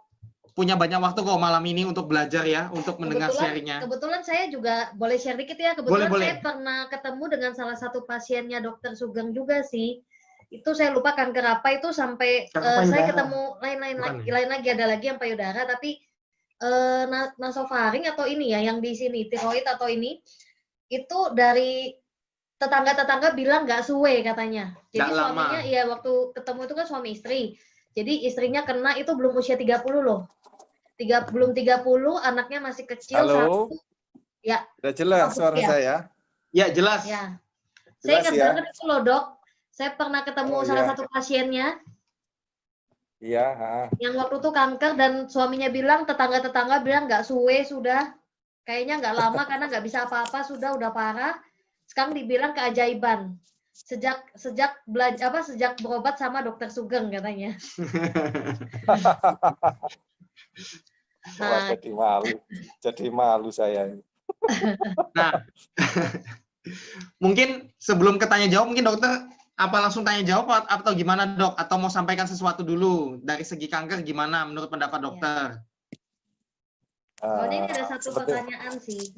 punya banyak waktu kok malam ini untuk belajar ya, untuk mendengar sharingnya.
Kebetulan saya juga boleh share dikit ya. Kebetulan
Boleh.
saya pernah ketemu dengan salah satu pasiennya Dokter Sugeng juga sih. Itu saya lupa kanker apa itu sampai saya ketemu lain lagi ada lagi yang payudara, tapi nasofaring atau ini ya yang di sini tiroid atau ini itu dari tetangga-tetangga bilang nggak suwe katanya. Jadi
Nggak
suaminya
lama.
ya waktu ketemu itu kan suami istri. Jadi istrinya kena itu belum usia 30 loh. Belum 30, anaknya masih kecil.
Halo?
Satu. Ya.
Udah jelas suara
ya.
saya?
Ya, jelas.
Ya. Saya
Jelas
ingat
ya?
banget itu loh dok. Saya pernah ketemu salah satu pasiennya
Iya.
yang waktu itu kanker dan suaminya bilang, tetangga-tetangga bilang nggak suwe sudah. Kayaknya nggak lama karena nggak bisa apa-apa, udah parah. Sekarang dibilang keajaiban. Sejak berobat sama Dokter Sugeng katanya.
Wah, jadi malu saya.
Nah, mungkin sebelum ke tanya jawab, mungkin dokter apa langsung tanya jawab atau gimana dok? Atau mau sampaikan sesuatu dulu dari segi kanker gimana menurut pendapat dokter?
Soalnya ini ada satu pertanyaan sih.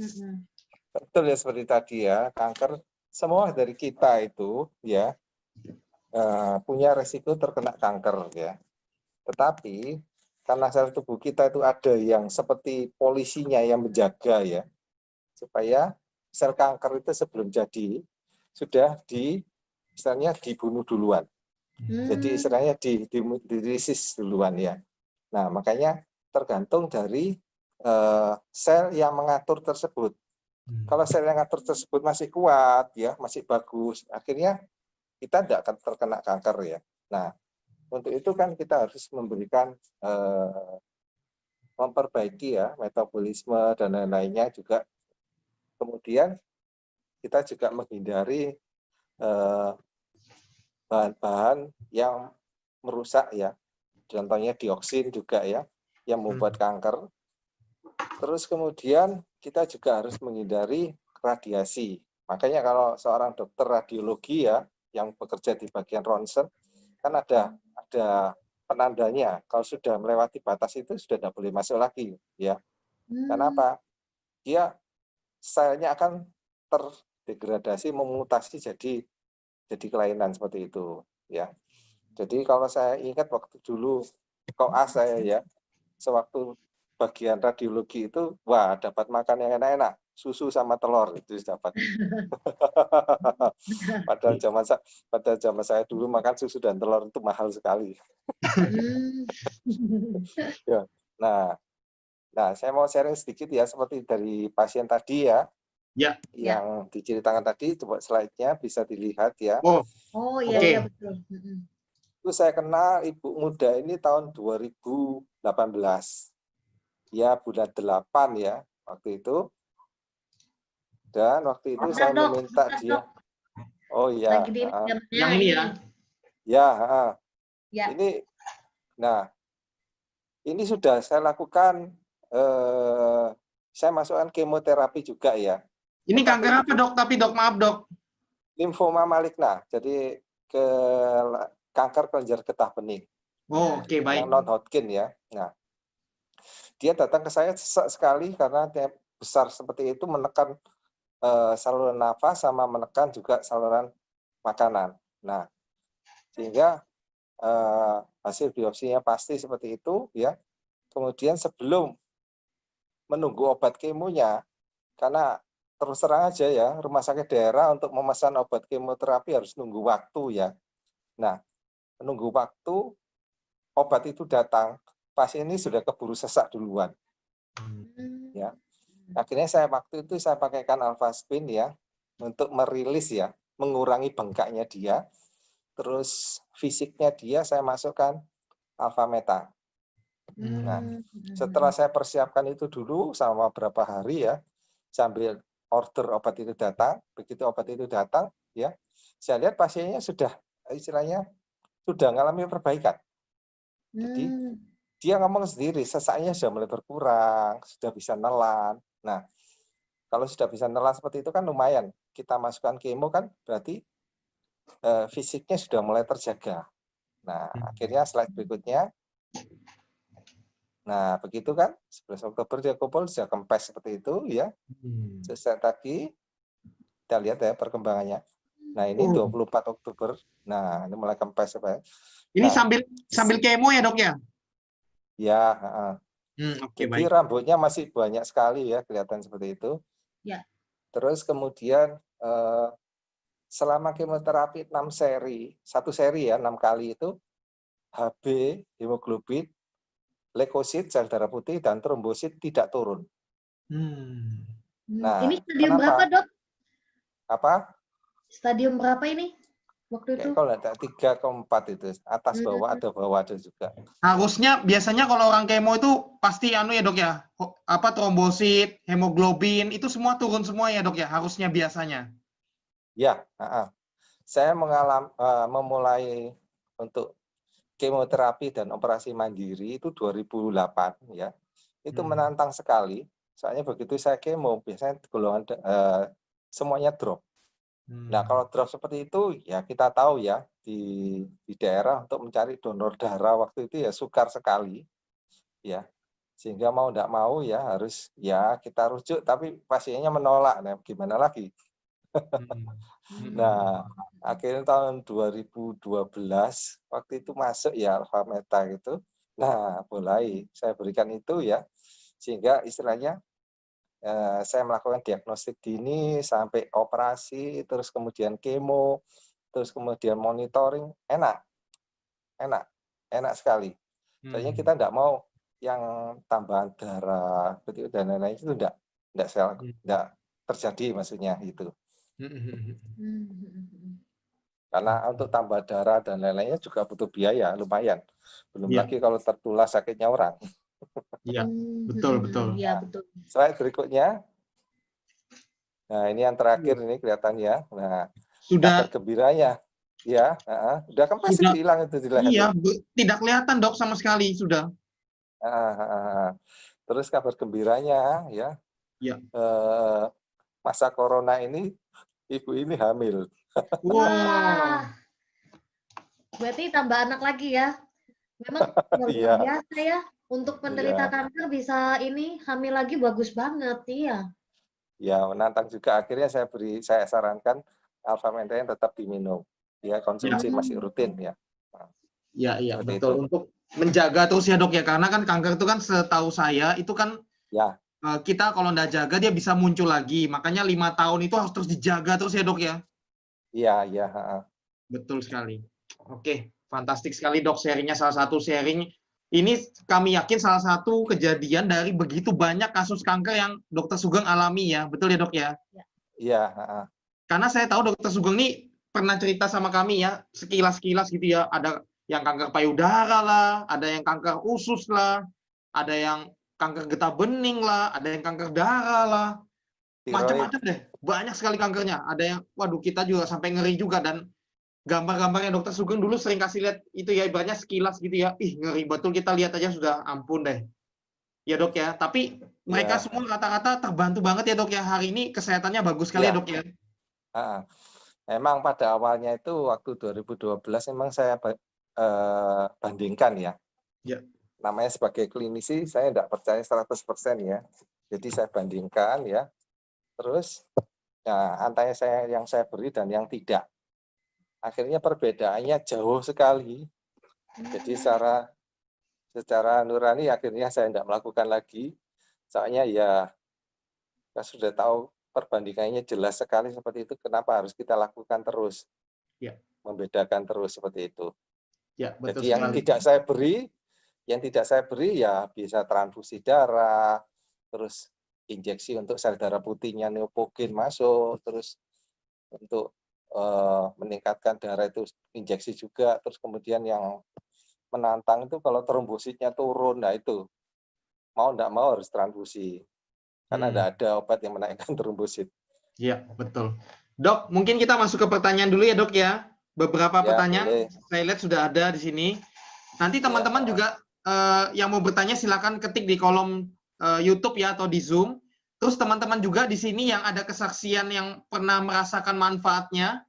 Betul ya, seperti tadi ya, kanker semua dari kita itu ya punya resiko terkena kanker ya. Tetapi karena sel tubuh kita itu ada yang seperti polisinya yang menjaga ya, supaya sel kanker itu sebelum jadi sudah istilahnya dibunuh duluan. Jadi istilahnya dirisis duluan ya. Nah, makanya tergantung dari sel yang mengatur tersebut. Kalau sel yang mengatur tersebut masih kuat ya, masih bagus, akhirnya kita tidak akan terkena kanker ya. Nah, untuk itu kan kita harus memberikan memperbaiki ya metabolisme dan lain-lainnya juga. Kemudian kita juga menghindari bahan-bahan yang merusak ya. Contohnya dioksin juga ya, yang membuat kanker. Terus kemudian kita juga harus menghindari radiasi. Makanya kalau seorang dokter radiologi ya, yang bekerja di bagian ronsen, kan ada penandanya. Kalau sudah melewati batas itu sudah tidak boleh masuk lagi ya. Kenapa? Dia selnya akan terdegradasi, memutasi jadi kelainan seperti itu ya. Jadi kalau saya ingat waktu dulu koas saya ya, sewaktu bagian radiologi itu, wah dapat makan yang enak-enak, susu sama telur itu dapat. Padahal zaman saya dulu makan susu dan telur itu mahal sekali. Ya. Nah, saya mau sharing sedikit ya, seperti dari pasien tadi ya, yang diceritakan tadi, coba slide-nya bisa dilihat ya.
Oh iya betul.
Itu saya kenal ibu muda ini tahun 2018. Ya, bulan 8 ya, waktu itu. Dan waktu itu saya meminta dia. Oh iya.
Yang ini ya.
Ya,
Ya.
ini sudah saya lakukan, saya masukkan kemoterapi juga ya.
Ini
Tetapi
kanker apa dok? Tapi dok, maaf dok.
limfoma maligna, jadi kanker kelenjar getah bening
Oh, oke, baik.
yang non Hodgkin ya. Nah, dia datang ke saya sesak sekali karena dia besar seperti itu, menekan saluran nafas sama menekan juga saluran makanan. Nah, sehingga hasil biopsinya pasti seperti itu ya. Kemudian sebelum menunggu obat kemonya, karena terus terang aja ya, rumah sakit daerah untuk memesan obat kemoterapi harus nunggu waktu ya. Nah, menunggu waktu, obat itu datang, pasien ini sudah keburu sesak duluan. Ya, akhirnya waktu itu saya pakaikan Alphaspin ya, untuk merilis ya, mengurangi bengkaknya dia. Terus fisiknya dia saya masukkan Alphameta. Nah, setelah saya persiapkan itu dulu sama beberapa hari ya, sambil order obat itu datang, begitu obat itu datang ya, saya lihat pasiennya sudah istilahnya sudah mengalami perbaikan. Jadi dia ngomong sendiri, sesaknya sudah mulai berkurang, sudah bisa nelan. Nah, kalau sudah bisa nelan seperti itu kan lumayan. Kita masukkan kemo kan berarti fisiknya sudah mulai terjaga. Nah, akhirnya slide berikutnya. Nah, begitu kan, 11 Oktober dia kumpul, sudah kempes seperti itu, ya. Selesai tadi, kita lihat ya perkembangannya. Nah, ini 24 Oktober, nah, ini mulai kempes.
Ini
Nah,
sambil kemo ya dok ya?
Ya,
Oke,
jadi
baik.
rambutnya masih banyak sekali ya, kelihatan seperti itu.
Ya.
Terus kemudian, selama kemoterapi 6 seri, 1 seri ya, 6 kali itu, HB, hemoglobin, leukosit, sel darah putih, dan trombosit tidak turun. Nah,
ini stadium berapa, Dok?
Apa?
Stadium berapa ini waktu itu?
Kalau ada 3 ke 4 itu, atas bawah ada juga.
Harusnya biasanya kalau orang kemo itu pasti ya dok ya, apa trombosit, hemoglobin itu semua turun semua ya dok ya, harusnya biasanya.
Ya, saya memulai untuk kemoterapi dan operasi mandiri itu 2008 ya. Itu menantang sekali. Soalnya begitu saya kemo biasanya golongan semuanya drop. Nah, kalau drop seperti itu ya kita tahu ya di daerah untuk mencari donor darah waktu itu ya sukar sekali. Ya. Sehingga mau tidak mau ya harus ya kita rujuk, tapi pasiennya menolak. Nah, gimana lagi? Nah, akhirnya tahun 2012 waktu itu masuk ya Alphameta gitu. Nah, mulai saya berikan itu ya, sehingga istilahnya saya melakukan diagnostik dini sampai operasi, terus kemudian kemo, terus kemudian monitoring, enak sekali. Soalnya kita tidak mau yang tambahan darah dan lain-lain itu tidak terjadi maksudnya itu. Karena untuk tambah darah dan lain-lainnya juga butuh biaya lumayan. Belum lagi kalau tertular sakitnya orang.
Iya, betul.
Iya, betul.
Slide berikutnya. Nah, ini yang terakhir ini kelihatannya. Nah,
sudah
kabar gembiranya. Ya, udah kempes itu hilang itu di leher.
Iya, tidak kelihatan dok sama sekali sudah.
Terus kabar gembiranya ya. Masa corona ini ibu ini hamil.
Wah. Berarti tambah anak lagi ya. Memang luar biasa ya. Untuk penderita kanker bisa ini hamil lagi bagus banget, iya.
Ya, menantang juga. Akhirnya saya sarankan Alphameta yang tetap diminum. Ya, konsumsi masih rutin ya.
Iya, betul. Untuk menjaga terus ya dok ya, karena kan kanker itu kan setahu saya itu kan kita kalau nggak jaga dia bisa muncul lagi. Makanya 5 tahun itu harus terus dijaga terus ya dok ya.
Iya.
Betul sekali. Oke, fantastik sekali dok sharingnya, salah satu sharing. Ini kami yakin salah satu kejadian dari begitu banyak kasus kanker yang Dokter Sugeng alami ya, betul ya dok ya?
Iya.
Karena saya tahu Dokter Sugeng ini pernah cerita sama kami ya, sekilas-kilas gitu ya, ada yang kanker payudara lah, ada yang kanker usus lah, ada yang kanker getah bening lah, ada yang kanker darah lah, macam-macam deh, banyak sekali kankernya. Ada yang, waduh kita juga sampai ngeri juga, dan gambar-gambarnya Dokter Sugeng dulu sering kasih lihat itu ya, ibaratnya sekilas gitu ya. Ih, ngeri betul, kita lihat aja sudah ampun deh. Ya Dok ya, tapi mereka
Ya,
semua rata-rata terbantu banget ya Dok ya. Hari ini kesehatannya bagus sekali ya
ya.
Dok ya.
Memang pada awalnya itu waktu 2012 memang saya bandingkan ya.
Ya.
Namanya sebagai klinisi saya tidak percaya 100% ya. Jadi saya bandingkan ya. Terus ya antara yang saya beri dan yang tidak. Akhirnya perbedaannya jauh sekali. Jadi secara nurani akhirnya saya tidak melakukan lagi. Soalnya ya kita sudah tahu perbandingannya jelas sekali seperti itu. Kenapa harus kita lakukan terus?
Ya.
Membedakan terus seperti itu.
Ya, betul
Jadi yang
sekali.
tidak saya beri ya bisa transfusi darah, terus injeksi untuk sel darah putihnya neopogen masuk, terus untuk meningkatkan darah itu injeksi juga, terus kemudian yang menantang itu kalau trombositnya turun, nah itu mau tidak mau harus transfusi karena tidak ada obat yang menaikkan trombosit.
Iya, betul. Dok, mungkin kita masuk ke pertanyaan dulu ya Dok ya. Beberapa
Ya,
pertanyaan
boleh.
saya lihat sudah ada di sini. Nanti teman-teman juga yang mau bertanya silakan ketik di kolom YouTube ya atau di Zoom. Terus teman-teman juga di sini yang ada kesaksian yang pernah merasakan manfaatnya,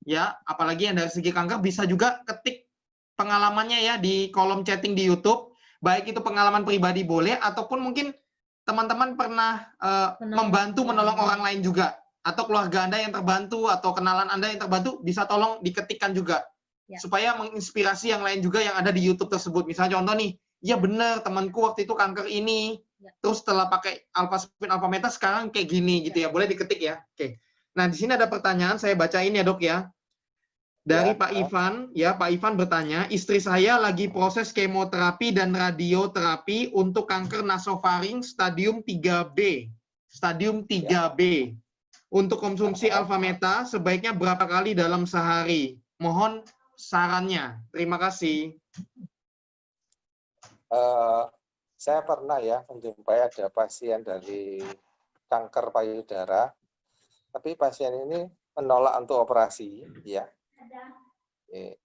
ya, apalagi yang dari segi kanker bisa juga ketik pengalamannya ya di kolom chatting di YouTube. Baik itu pengalaman pribadi boleh, ataupun mungkin teman-teman pernah membantu menolong orang lain juga, atau keluarga Anda yang terbantu, atau kenalan Anda yang terbantu, bisa tolong diketikkan juga. Supaya menginspirasi yang lain juga yang ada di YouTube tersebut. Misalnya contoh nih, ya benar temanku waktu itu kanker ini, terus setelah pakai Alphaspin Alphameta sekarang kayak gini gitu ya. Boleh diketik ya. Oke. Nah, di sini ada pertanyaan, saya bacain ya Dok ya. Dari Pak Ivan, ya Pak Ivan bertanya, istri saya lagi proses kemoterapi dan radioterapi untuk kanker nasofaring stadium 3B. Stadium 3B. Untuk konsumsi Alphameta sebaiknya berapa kali dalam sehari? Mohon sarannya. Terima kasih.
Saya pernah ya menjumpai ada pasien dari kanker payudara, tapi pasien ini menolak untuk operasi, ya.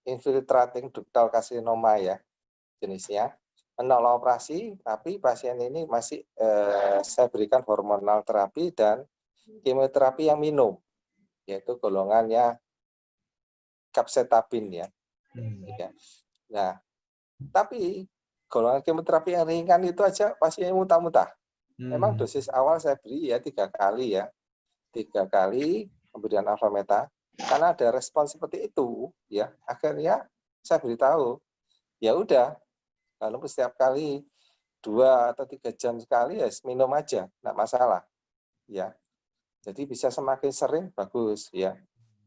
Infiltrating ductal carcinoma ya jenisnya, menolak operasi, tapi pasien ini masih saya berikan hormonal terapi dan kemoterapi yang minum, yaitu golongannya capecitabine ya. Nah, tapi golongan kemoterapi yang ringan itu aja pasiennya muntah-muntah. Memang dosis awal saya beri ya 3 kali ya, 3 kali, kemudian Alphameta. Karena ada respon seperti itu, ya akhirnya saya beritahu, ya udah, lalu setiap kali 2 atau 3 jam sekali ya minum aja, nggak masalah, ya. Jadi bisa semakin sering bagus, ya.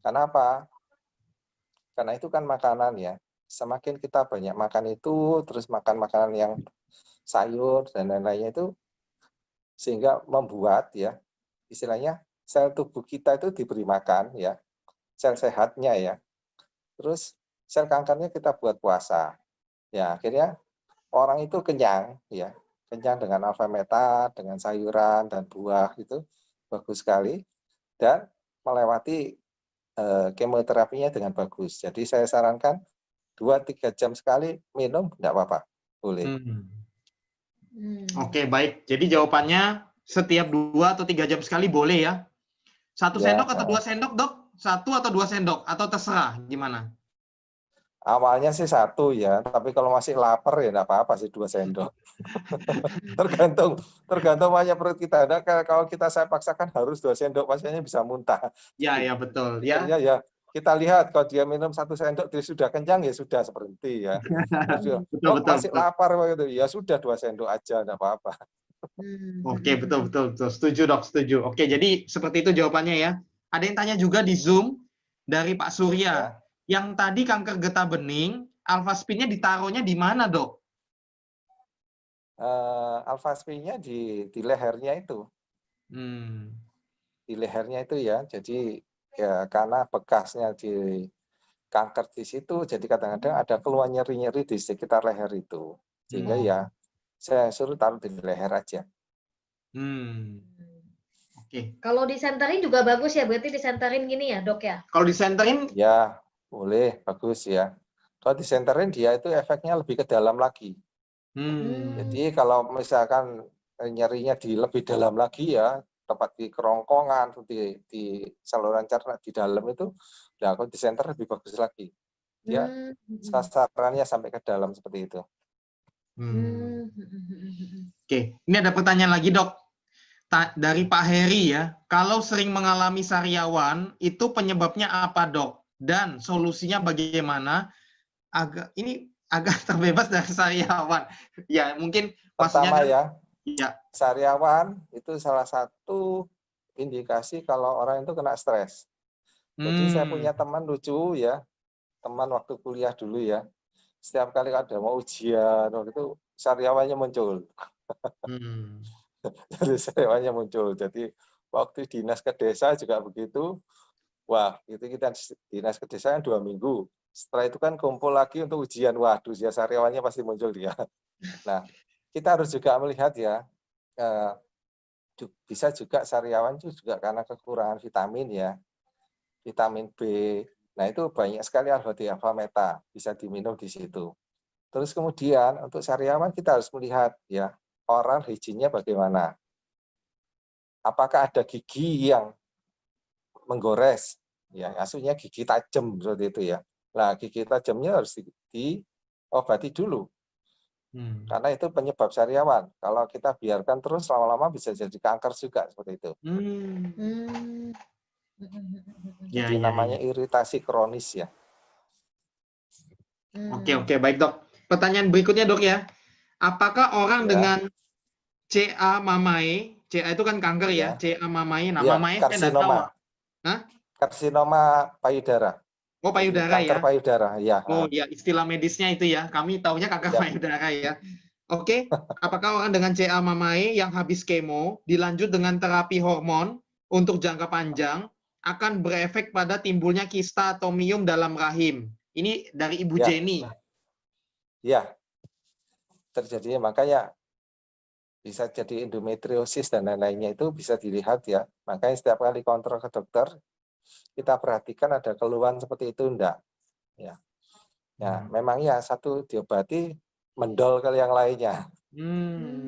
Karena apa? Karena itu kan makanan ya. Semakin kita banyak makan itu, terus makan makanan yang sayur dan lain-lainnya itu, sehingga membuat ya, istilahnya sel tubuh kita itu diberi makan ya. Sel sehatnya ya, terus sel kankernya kita buat puasa, ya akhirnya orang itu kenyang ya, kenyang dengan Alphameta, dengan sayuran dan buah itu bagus sekali dan melewati kemoterapinya dengan bagus. Jadi saya sarankan 2-3 jam sekali minum, enggak apa-apa, boleh.
Oke, baik. Jadi jawabannya setiap 2 atau 3 jam sekali boleh ya. 1 sendok atau 2 sendok Dok? 1 atau 2 sendok atau terserah gimana?
Awalnya sih 1 ya, tapi kalau masih lapar ya enggak apa-apa sih 2 sendok. tergantung banyak perut kita. Nah, kalau saya paksakan harus 2 sendok, pasiennya bisa muntah.
Ya, ya betul ya.
Akhirnya ya kita lihat kalau dia minum 1 sendok dia sudah kenyang ya sudah berhenti ya.
Betul,
masih lapar begitu. Ya sudah 2 sendok aja enggak apa-apa.
Oke, betul. Setuju Dok, setuju. Oke, jadi seperti itu jawabannya ya. Ada yang tanya juga di Zoom dari Pak Surya.
Ya.
Yang tadi kanker getah bening, Alphaspin-nya ditaruhnya di mana, Dok?
Alphaspin-nya di lehernya itu. Di lehernya itu ya. Jadi ya karena bekasnya di kanker di situ, jadi kadang-kadang ada keluhan nyeri-nyeri di sekitar leher itu. Sehingga ya saya suruh taruh di leher aja.
Oke. Kalau disenterin juga bagus ya, berarti disenterin gini ya Dok ya?
Kalau disenterin,
ya Boleh, bagus ya. Kalau disenterin dia itu efeknya lebih ke dalam lagi. Jadi kalau misalkan nyerinya di lebih dalam lagi ya, tepat di kerongkongan, di saluran cerna di dalam itu, nah kalau disenter lebih bagus lagi. Dia sasarannya sampai ke dalam seperti itu.
Oke, ini ada pertanyaan lagi dok. Dari Pak Heri ya, kalau sering mengalami sariawan, itu penyebabnya apa dok? Dan solusinya bagaimana? Ini agak terbebas dari sariawan. Ya, mungkin maksudnya
Pertama
kan, ya.
Sariawan itu salah satu indikasi kalau orang itu kena stres. Jadi saya punya teman lucu ya, teman waktu kuliah dulu ya. Setiap kali ada mau ujian, waktu itu sariawannya muncul. Jadi sariawannya muncul. Jadi waktu dinas ke desa juga begitu. Wah, itu kita dinas ke desa 2 minggu. Setelah itu kan kumpul lagi untuk ujian. Waduh, ya sariawannya pasti muncul dia. Nah, kita harus juga melihat ya, bisa juga sariawan itu juga karena kekurangan vitamin ya, vitamin B. Nah itu banyak sekali alfa-D, alfa-meta bisa diminum di situ. Terus kemudian untuk sariawan kita harus melihat ya oral hygiene-nya bagaimana. Apakah ada gigi yang menggores? Ya, maksudnya gigi tajam seperti itu ya. Nah gigi tajamnya harus diobati dulu. Karena itu penyebab sariawan. Kalau kita biarkan terus lama-lama bisa jadi kanker juga seperti itu. Jadi namanya iritasi kronis ya.
Oke, baik dok. Pertanyaan berikutnya dok ya. Apakah orang dengan CA mamae, CA itu kan kanker ya, CA mamae, nah mamae saya nggak tahu.
Karsinoma payudara.
Oh payudara
kanker
ya.
payudara ya.
Oh ya, istilah medisnya itu ya. Kami taunya kanker payudara ya. Oke, apakah orang dengan CA mamae yang habis kemo dilanjut dengan terapi hormon untuk jangka panjang akan berefek pada timbulnya kista atau miom dalam rahim? Ini dari Ibu Jenny.
Ya, terjadinya makanya bisa jadi endometriosis dan lain-lainnya itu bisa dilihat ya. Makanya setiap kali kontrol ke dokter, kita perhatikan ada keluhan seperti itu enggak. Ya, memang ya satu diobati mendol ke yang lainnya.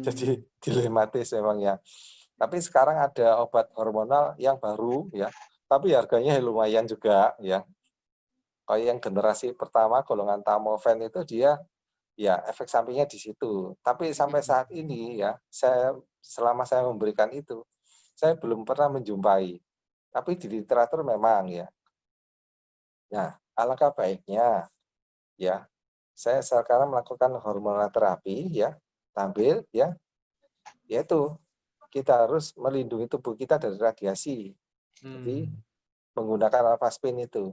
Jadi dilematis memang ya. Tapi sekarang ada obat hormonal yang baru ya, tapi harganya lumayan juga ya. Kayak yang generasi pertama golongan tamofen itu dia ya efek sampingnya di situ. Tapi sampai saat ini ya, selama saya memberikan itu, saya belum pernah menjumpai. Tapi di literatur memang ya. Nah, alangkah baiknya ya, saya sekarang melakukan hormonal terapi ya, sambil ya, yaitu kita harus melindungi tubuh kita dari radiasi. Jadi menggunakan alfaspin itu.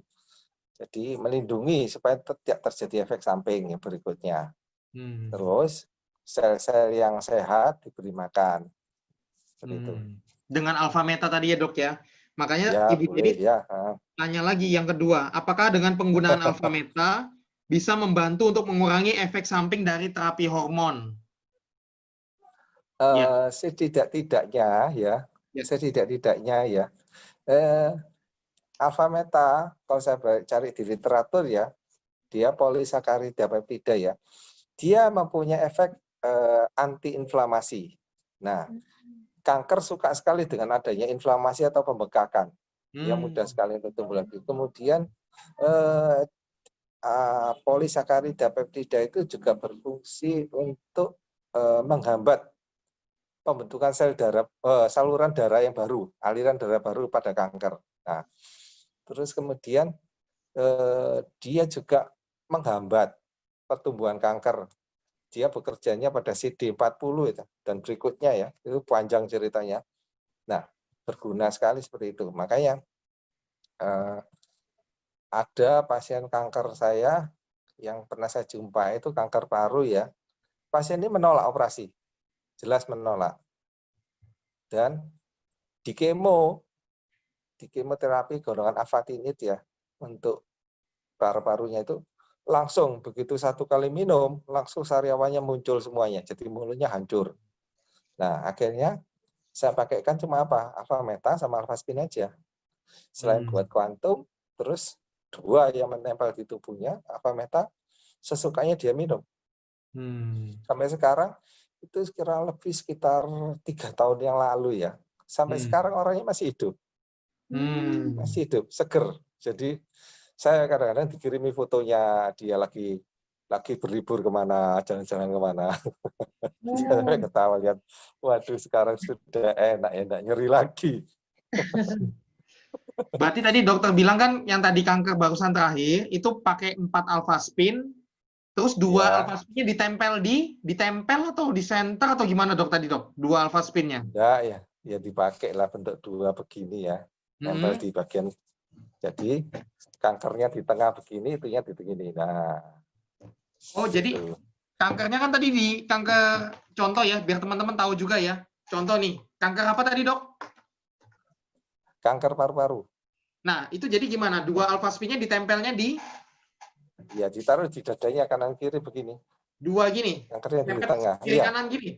Jadi melindungi supaya tidak terjadi efek samping yang berikutnya. Terus sel-sel yang sehat diberi makan. Itu.
Dengan alfa meta tadi ya dok ya. Makanya
Ya,
Ibu
boleh,
Jenny
ya.
tanya lagi yang kedua, apakah dengan penggunaan alfa meta bisa membantu untuk mengurangi efek samping dari terapi hormon?
Setidak-tidaknya ya, setidak-tidaknya ya. Alfa meta kalau saya cari di literatur ya, dia polisakarida peptida ya. Dia mempunyai efek anti-inflamasi. Nah, kanker suka sekali dengan adanya inflamasi atau pembekakan. Dia mudah sekali untuk tumbuh lagi. Kemudian polisakarida peptida itu juga berfungsi untuk menghambat pembentukan sel darah, saluran darah yang baru, aliran darah baru pada kanker. Nah, terus kemudian dia juga menghambat pertumbuhan kanker. Dia bekerjanya pada CD40 itu, dan berikutnya ya, itu panjang ceritanya. Nah, berguna sekali seperti itu. Makanya ada pasien kanker saya yang pernah saya jumpai itu kanker paru ya. Pasien ini menolak operasi, jelas menolak. Dan di kemoterapi golongan afatinib ya, untuk paru-parunya itu langsung begitu satu kali minum, langsung sariawannya muncul semuanya, jadi mulutnya hancur. Nah, akhirnya saya pakaikan cuma apa? Alfa meta sama alfaspin aja. Selain buat kuantum, terus 2 yang menempel di tubuhnya, alfa meta, sesukanya dia minum. Sampai sekarang itu kurang lebih sekitar 3 tahun yang lalu ya. Sampai sekarang orangnya masih hidup. Masih hidup, seger. Jadi saya kadang-kadang dikirimi fotonya dia lagi berlibur kemana, jalan-jalan kemana. Saya ketawa lihat, waduh sekarang sudah enak ya, enggak nyeri lagi.
Berarti tadi dokter bilang kan yang tadi kanker barusan terakhir itu pakai 4 alpha spin, terus 2
Ya.
alpha spinnya ditempel atau di center atau gimana dok tadi dok? 2 alpha spinnya?
Enggak ya, ya dipakai lah bentuk 2 begini ya, nempel di bagian. Jadi kankernya di tengah begini, itunya di begini. Nah.
Oh jadi
gitu.
kankernya kan tadi di kanker contoh ya, biar teman-teman tahu juga ya. Contoh nih, kanker apa tadi dok?
Kanker paru-paru.
Nah itu jadi gimana? 2 alpha spinnya ditempelnya di?
Ya ditaruh di dadanya kanan kiri begini.
2 gini?
Kankernya di
Nempel
tengah.
kiri
Iya.
kanan gini?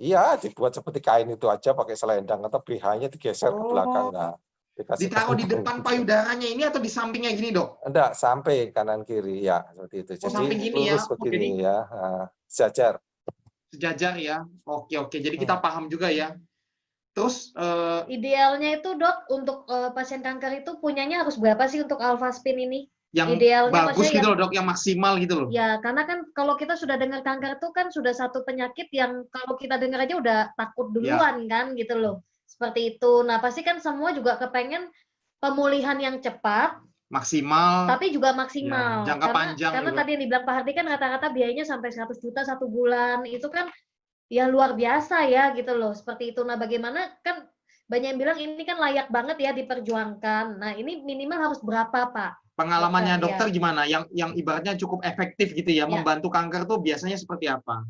Iya, dibuat seperti kain itu aja pakai selendang atau BH-nya digeser ke belakang. Nah, dikasih
Ditaruh di
tandang
depan
gitu.
payudaranya ini atau di sampingnya gini dok?
Enggak, sampai kanan kiri ya, seperti itu.
Oh,
Jadi
samping gini ya.
lurus
Oh,
begini
jadi
ya. Nah, sejajar.
sejajar ya. Oke. Jadi kita paham juga ya. Terus
Idealnya itu dok untuk pasien kanker itu punyanya harus berapa sih untuk alpha spin ini?
yang
Idealnya
bagus
maksudnya
gitu loh dok, yang maksimal gitu loh.
ya karena kan kalau kita sudah dengar kanker itu kan sudah satu penyakit yang kalau kita dengar aja udah takut duluan kan gitu loh. Seperti itu. Nah pasti kan semua juga kepengen pemulihan yang cepat,
Maksimal.
tapi juga
Ya,
maksimal.
jangka panjang
karena
juga.
tadi yang dibilang Pak Hardi kan rata-rata biayanya sampai 100 juta 1 bulan. Itu kan ya luar biasa ya gitu loh. Seperti itu. Nah bagaimana kan banyak yang bilang ini kan layak banget ya diperjuangkan. Nah ini minimal harus berapa Pak?
Pengalamannya dokter
Dokter,
gimana? Yang ibaratnya cukup efektif gitu ya,
Ya.
membantu kanker tuh biasanya seperti apa?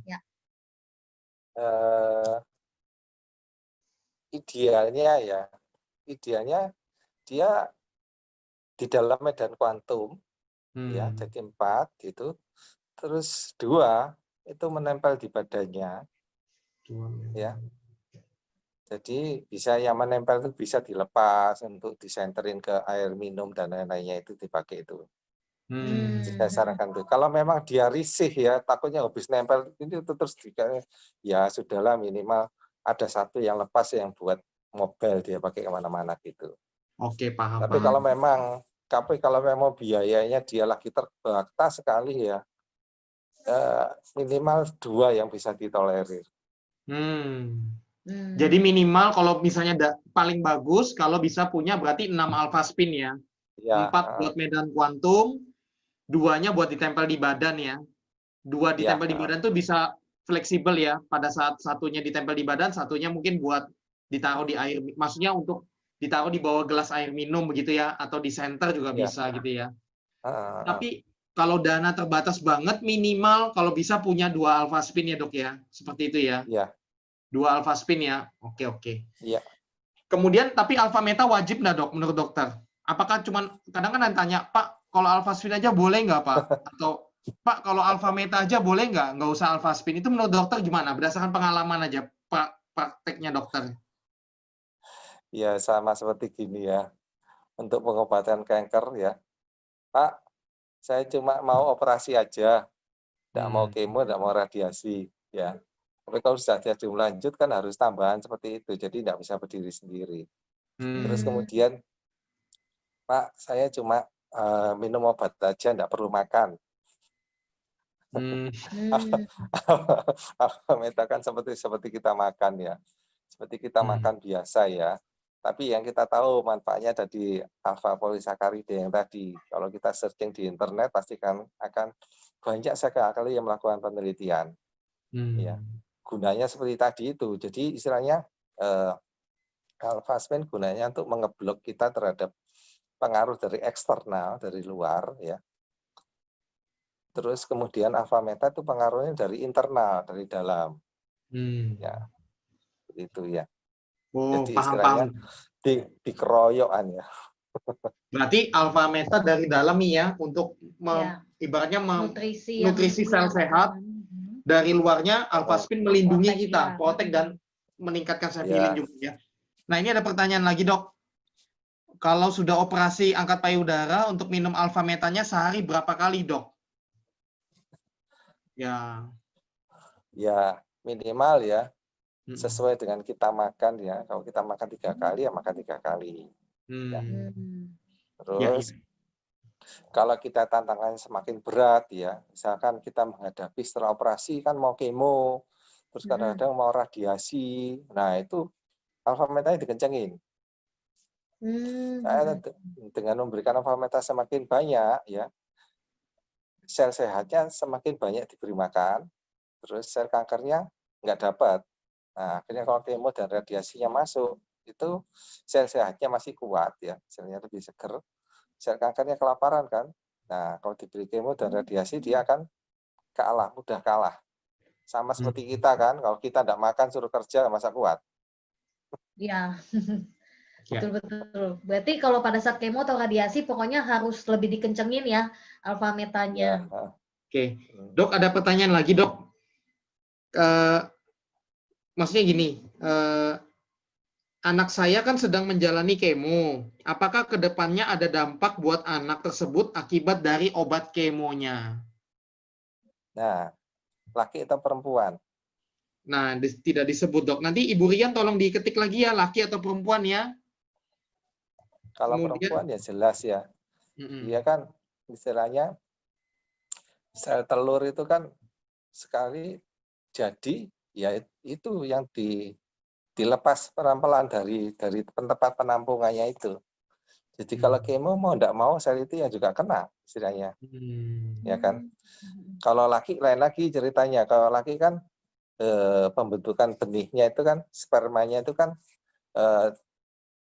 Idealnya dia di dalam medan kuantum ya, jadi 4 gitu. Terus 2 itu menempel di badannya. Ya. Jadi bisa yang menempel itu bisa dilepas untuk disenterin ke air minum dan lain-lainnya, itu dipakai itu. Saya sarankan tuh. Kalau memang dia risih ya, takutnya habis nempel ini terus ya sudahlah, minimal ada 1 yang lepas yang buat mobile dia pakai kemana-mana gitu.
Oke, paham.
Tapi kalau memang biayanya dia lagi terbatas sekali ya, minimal 2 yang bisa ditolerir.
Jadi minimal kalau misalnya paling bagus kalau bisa punya berarti 6 alpha spin ya.
Ya,
4 buat medan kuantum, 2-nya buat ditempel di badan ya. 2 ditempel di badan tuh bisa fleksibel ya. Pada saat satunya ditempel di badan, satunya mungkin buat ditaruh di air. Maksudnya untuk ditaruh di bawah gelas air minum begitu ya, atau di center juga bisa gitu ya. Tapi kalau dana terbatas banget, minimal kalau bisa punya 2 alpha spin ya dok ya. Seperti itu ya.
Iya.
2 alpha spin ya. Oke.
Iya.
Kemudian tapi alpha meta wajib nggak dok menurut dokter? Apakah cuman kadang kan tanya, Pak, kalau alpha spin aja boleh nggak Pak? Atau Pak, kalau alpha meta aja boleh nggak usah alpha spin? Itu menurut dokter gimana? Berdasarkan pengalaman aja, prakteknya dokter.
Ya sama seperti gini ya. Untuk pengobatan kanker ya, Pak, saya cuma mau operasi aja, tidak mau kemo, tidak mau radiasi ya. Tapi kalau sudah jadi lanjut kan harus tambahan seperti itu, jadi tidak bisa berdiri sendiri. Terus kemudian, Pak, saya cuma minum obat aja, tidak perlu makan. Meta kan seperti kita makan ya, seperti kita makan biasa ya. Tapi yang kita tahu manfaatnya ada di alpha polisakarida yang tadi. Kalau kita searching di internet pasti kan akan banyak sekali yang melakukan penelitian. Ya. Gunanya seperti tadi itu. Jadi istilahnya alpha spin gunanya untuk mengeblok kita terhadap pengaruh dari eksternal, dari luar ya. Terus kemudian alpha meta itu pengaruhnya dari internal, dari dalam. Ya. Itu ya. Jadi istilahnya dikeroyokan ya.
Berarti alpha meta dari dalam ya untuk ibaratnya nutrisi sel sehat. Dari luarnya alpha spin melindungi kita, protect dan meningkatkan self healing juga ya. Nah ini ada pertanyaan lagi dok. kalau sudah operasi angkat payudara untuk minum alfa metanya sehari berapa kali, Dok? Ya.
Ya minimal ya
Mm-mm.
sesuai dengan kita makan ya. Kalau kita makan 3 kali ya makan 3 kali. Ya.
Hmm.
Ya,
Terus kalau kita tantangannya semakin berat ya, misalkan kita menghadapi setelah operasi kan mau kemo, terus kadang-kadang mau radiasi, nah itu alfa metanya dikencengin. Saya dengan memberikan alfa meta semakin banyak ya, sel sehatnya semakin banyak diberi makan, terus sel kankernya nggak dapat. Nah, akhirnya kalau kemo dan radiasinya masuk, itu sel sehatnya masih kuat ya, selnya lebih seger, sel kankernya kelaparan kan. Nah, kalau diberi kemo dan radiasi dia akan kalah, mudah kalah. Sama seperti kita kan, kalau kita tidak makan suruh kerja masa kuat.
Ya,
Ya.
betul-betul. Berarti kalau pada saat kemo atau radiasi, pokoknya harus lebih dikencengin ya alfa metanya.
Ya.
Oke, Dok, ada pertanyaan lagi, Dok. Maksudnya gini, anak saya kan sedang menjalani kemo. Apakah ke depannya ada dampak buat anak tersebut akibat dari obat kemonya?
Nah, laki atau perempuan?
Nah, tidak disebut, Dok. Nanti Ibu Rian tolong diketik lagi ya, laki atau perempuan ya.
Kalau
Kemudian,
perempuan ya jelas ya. Dia kan istilahnya sel telur itu kan sekali jadi ya itu yang dilepas pelan-pelan dari tempat penampungannya itu. Jadi kalau kemo mau tidak mau sel itu yang juga kena istilahnya, ya kan. Kalau laki lain lagi ceritanya. Kalau laki kan pembentukan benihnya itu kan spermanya itu kan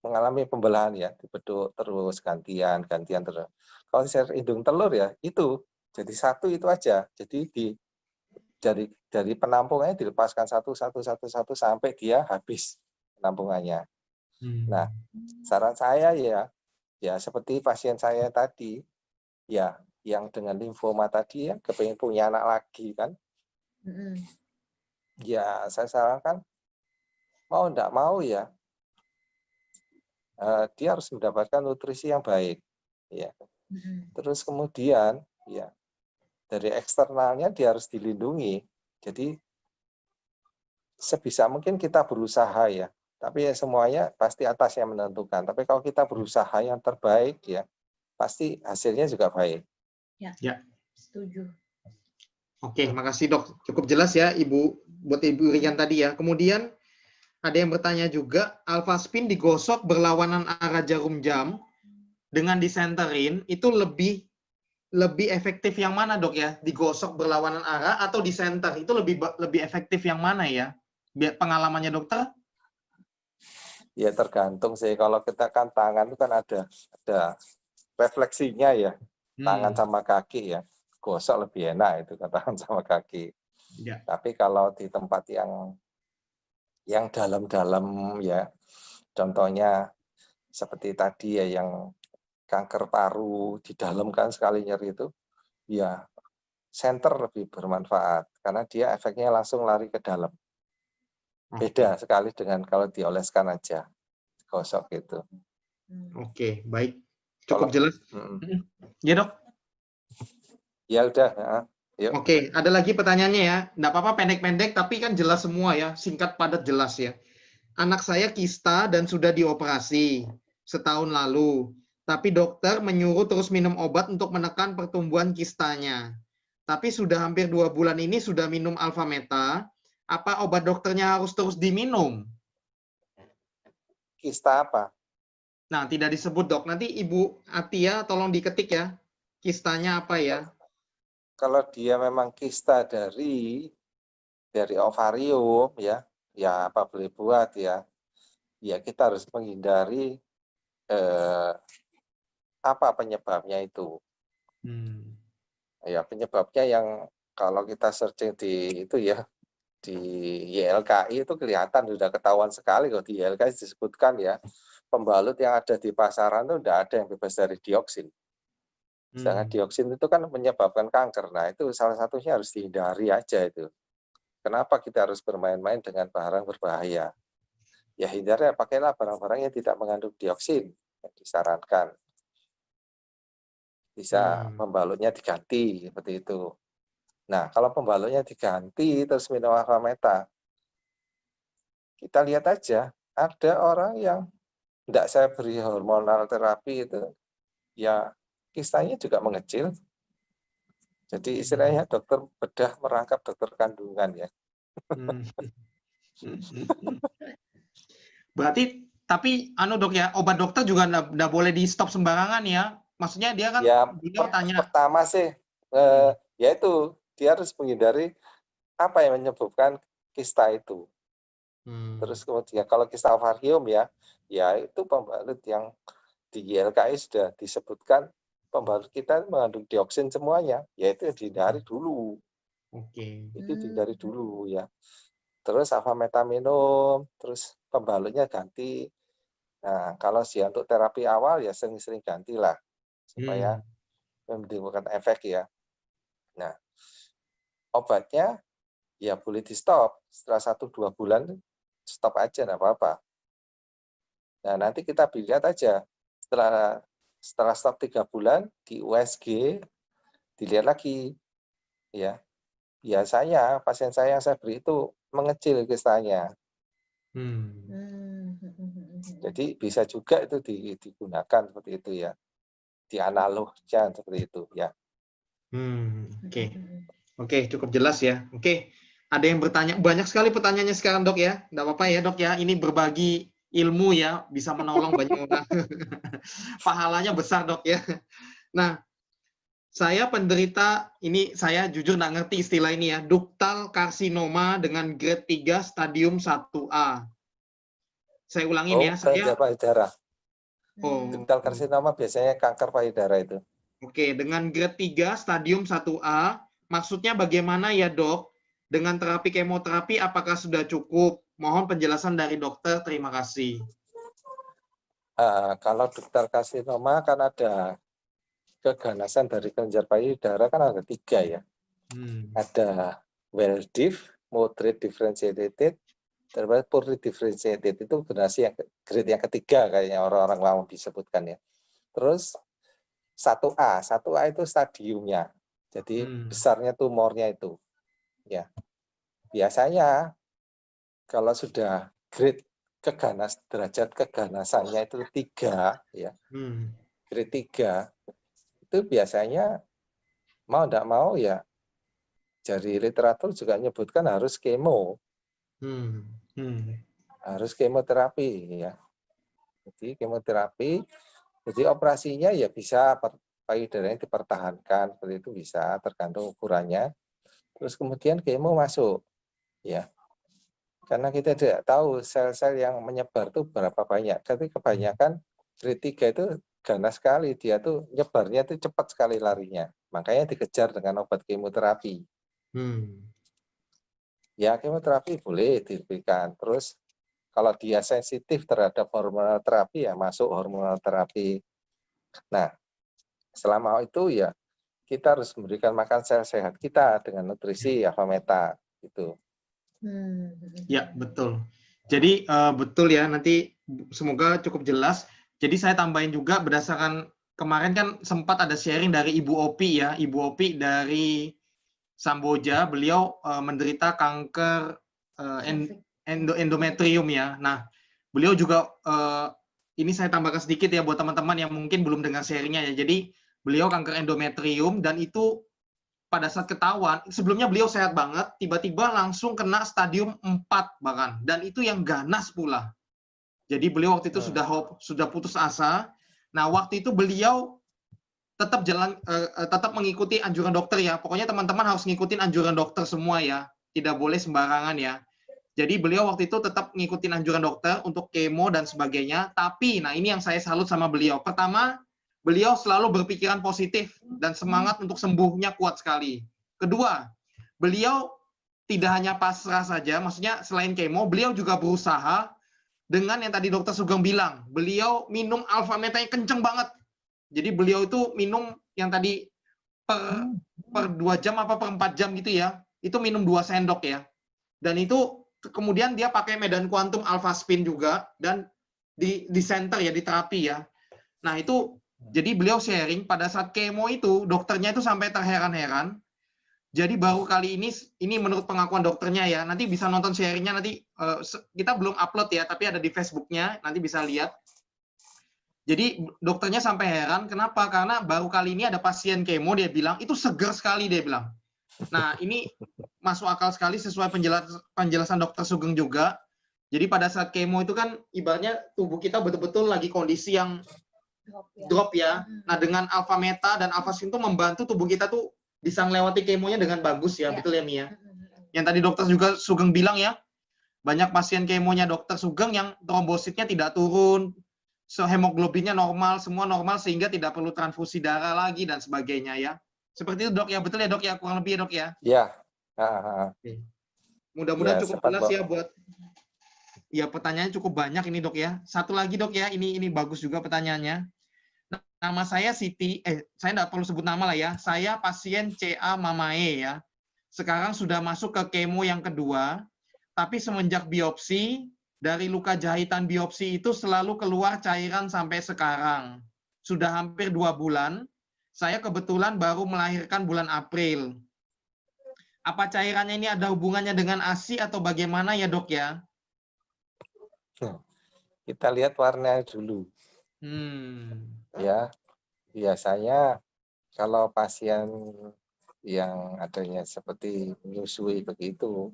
mengalami pembelahan ya, dibentuk terus gantian terus. Kalau sel indung telur ya itu jadi satu itu aja. Jadi dari penampungannya dilepaskan satu sampai dia habis penampungannya. Nah, saran saya ya seperti pasien saya tadi, ya yang dengan limfoma tadi ya, kepengen punya anak lagi kan, ya saya sarankan mau enggak mau ya, dia harus mendapatkan nutrisi yang baik, ya. Terus kemudian ya dari eksternalnya dia harus dilindungi. Jadi sebisa mungkin kita berusaha ya, tapi ya semuanya pasti atas yang menentukan. Tapi kalau kita berusaha yang terbaik ya, pasti hasilnya juga baik.
Ya. Setuju.
Oke, makasih, Dok. Cukup jelas ya buat Ibu Rian tadi ya. Kemudian ada yang bertanya juga, alpha spin digosok berlawanan arah jarum jam dengan disenterin itu lebih efektif yang mana, Dok ya? Digosok berlawanan arah atau disenter? Itu lebih efektif yang mana ya? Biar pengalamannya dokter?
Ya tergantung sih. Kalau kita kan tangan itu kan ada refleksinya ya. Tangan sama kaki ya. Gosok lebih enak itu tangan sama kaki.
Ya.
Tapi kalau di tempat yang dalam-dalam ya, contohnya seperti tadi ya yang kanker paru di dalam kan sekali nyeri itu, ya center lebih bermanfaat karena dia efeknya langsung lari ke dalam. Beda sekali dengan kalau dioleskan aja, gosok gitu.
Oke, baik. Cukup jelas. Ya, Dok?
Ya udah. Yuk.
Oke, ada lagi pertanyaannya ya. Nggak apa-apa pendek-pendek, tapi kan jelas semua ya. Singkat, padat, jelas ya. Anak saya kista dan sudah dioperasi setahun lalu. Tapi dokter menyuruh terus minum obat untuk menekan pertumbuhan kistanya. Tapi sudah hampir 2 bulan ini sudah minum alfa meta. Apa obat dokternya harus terus diminum?
Kista apa?
Nah, tidak disebut, Dok. Nanti Ibu Atia tolong diketik ya. Kistanya apa ya?
Kalau dia memang kista dari ovarium ya apa boleh buat ya kita harus menghindari apa penyebabnya itu. Ya penyebabnya yang kalau kita searching di itu ya di YLKI itu kelihatan sudah ketahuan sekali. Kalau di YLKI disebutkan ya pembalut yang ada di pasaran itu tidak ada yang bebas dari dioksin. Sedangkan dioksin itu kan menyebabkan kanker. Nah, itu salah satunya harus dihindari aja itu. Kenapa kita harus bermain-main dengan barang berbahaya? ya hindari, pakailah barang-barang yang tidak mengandung dioksin yang disarankan. Bisa pembalutnya diganti seperti itu. Nah, kalau pembalutnya diganti terus minum Alfameta, kita lihat aja, ada orang yang tidak saya beri hormonal terapi itu, ya kistanya juga mengecil. Jadi istilahnya dokter bedah merangkap dokter kandungan ya.
Berarti, tapi dok ya, obat dokter juga nggak boleh di stop sembarangan ya. Maksudnya dia kan
Ya
beliau tanya.
pertama sih, yaitu dia harus menghindari apa yang menyebabkan kista itu. Terus kemudian kalau kista ovarium ya itu pembalut yang di YLKI sudah disebutkan pembalut kita mengandung dioksin semuanya, yaitu dihindari dulu.
Oke.
Itu dihindari dulu ya. Terus Alfameta minum, terus pembalutnya ganti. Nah, kalau sih untuk terapi awal ya sering-sering gantilah supaya menimbulkan efek ya. Nah, obatnya ya boleh di stop setelah 1-2 bulan, stop aja nggak apa-apa. Nah, nanti kita lihat aja setelah stop 3 bulan di USG dilihat lagi ya. Biasanya pasien saya yang saya beri itu mengecil kistanya. Jadi bisa juga itu digunakan seperti itu ya. Di analognya seperti itu ya.
Oke, cukup jelas ya. Oke, ada yang bertanya, banyak sekali pertanyaannya sekarang dok ya. Nggak apa-apa ya dok ya, ini berbagi ilmu ya, bisa menolong banyak orang. Pahalanya besar dok ya. Nah, saya penderita, ini saya jujur nggak ngerti istilah ini ya, duktal karsinoma dengan grade 3 stadium 1A. Saya ulangin ya,
Kelenjar payudara.
Oh,
Duktal karsinoma biasanya kanker payudara itu.
Oke, dengan grade 3 stadium 1A, maksudnya bagaimana ya dok? Dengan terapi kemoterapi apakah sudah cukup? Mohon penjelasan dari dokter, terima kasih.
Kalau duktal karsinoma kan ada keganasan dari kelenjar payudara kan ada 3 ya. Ada well diff, moderate differentiated, terus poorly differentiated, itu generasi yang grade yang ketiga kayaknya orang-orang lama disebutkan ya. Terus 1A itu stadiumnya. Jadi besarnya tumornya itu. Ya. Biasanya kalau sudah grade derajat keganasannya itu 3 ya. Grade 3 itu biasanya mau tidak mau ya dari literatur juga menyebutkan harus kemo. Harus kemoterapi ya. Jadi kemoterapi, jadi operasinya ya bisa payudaranya dipertahankan, seperti itu bisa tergantung ukurannya. Terus kemudian kemo masuk ya. Karena kita tidak tahu sel-sel yang menyebar itu berapa banyak. Tapi kebanyakan grade 3 itu ganas sekali, dia tuh nyebarnya itu cepat sekali larinya. Makanya dikejar dengan obat kemoterapi. Ya kemoterapi boleh diberikan. Terus kalau dia sensitif terhadap hormonal terapi ya masuk hormonal terapi. Nah, selama itu ya kita harus memberikan makan sel sehat kita dengan nutrisi Alfameta itu.
Ya, betul. Jadi betul ya, nanti semoga cukup jelas. Jadi saya tambahin juga berdasarkan kemarin kan sempat ada sharing dari Ibu Opi ya, Ibu Opi dari Samboja, beliau menderita kanker endometrium ya. Nah, beliau juga ini saya tambahkan sedikit ya buat teman-teman yang mungkin belum dengar sharingnya ya. Jadi beliau kanker endometrium dan itu pada saat ketahuan, sebelumnya beliau sehat banget, tiba-tiba langsung kena stadium 4 bahkan, dan itu yang ganas pula. Jadi beliau waktu itu sudah putus asa. Nah, waktu itu beliau tetap mengikuti anjuran dokter ya. Pokoknya teman-teman harus ngikutin anjuran dokter semua ya. Tidak boleh sembarangan ya. Jadi beliau waktu itu tetap ngikutin anjuran dokter untuk kemo dan sebagainya. Tapi, nah ini yang saya salut sama beliau. Pertama, beliau selalu berpikiran positif dan semangat untuk sembuhnya kuat sekali. Kedua, beliau tidak hanya pasrah saja, maksudnya selain kemo, beliau juga berusaha dengan yang tadi dokter Sugeng bilang, beliau minum Alfameta yang kenceng banget. Jadi beliau itu minum yang tadi per 2 jam apa per 4 jam gitu ya, itu minum 2 sendok ya. Dan itu kemudian dia pakai medan kuantum alpha spin juga, dan di center ya, di terapi ya. Nah itu, jadi beliau sharing pada saat kemo itu, dokternya itu sampai terheran-heran. Jadi baru kali ini menurut pengakuan dokternya ya, nanti bisa nonton sharingnya nanti, kita belum upload ya, tapi ada di Facebooknya, nanti bisa lihat. Jadi dokternya sampai heran, kenapa? Karena baru kali ini ada pasien kemo, dia bilang, itu seger sekali, dia bilang. Nah, ini masuk akal sekali sesuai penjelasan Dokter Sugeng juga. Jadi pada saat kemo itu kan ibaratnya tubuh kita betul-betul lagi kondisi yang drop ya. Nah, dengan alpha meta dan alpha spin itu membantu tubuh kita tuh bisa melewati kemonya dengan bagus ya, betul ya Mia? Yang tadi Dokter juga Sugeng bilang ya, banyak pasien kemonya Dokter Sugeng yang trombositnya tidak turun, hemoglobinnya normal, semua normal sehingga tidak perlu transfusi darah lagi dan sebagainya ya. Seperti itu Dok ya, betul ya Dok ya, kurang lebih ya Dok ya.
Ya.
Mudah-mudahan
Ya,
cukup
sempat,
jelas ya buat ya, pertanyaannya cukup banyak ini Dok ya. Satu lagi Dok ya, ini bagus juga pertanyaannya. Nama saya Siti, saya nggak perlu sebut nama lah ya. Saya pasien CA Mamae ya. Sekarang sudah masuk ke kemo yang kedua, tapi semenjak biopsi, dari luka jahitan biopsi itu selalu keluar cairan sampai sekarang. Sudah hampir 2 bulan, saya kebetulan baru melahirkan bulan April. Apa cairannya ini ada hubungannya dengan ASI atau bagaimana ya Dok ya?
Kita lihat warnanya dulu. Ya, biasanya kalau pasien yang adanya seperti menyusui begitu,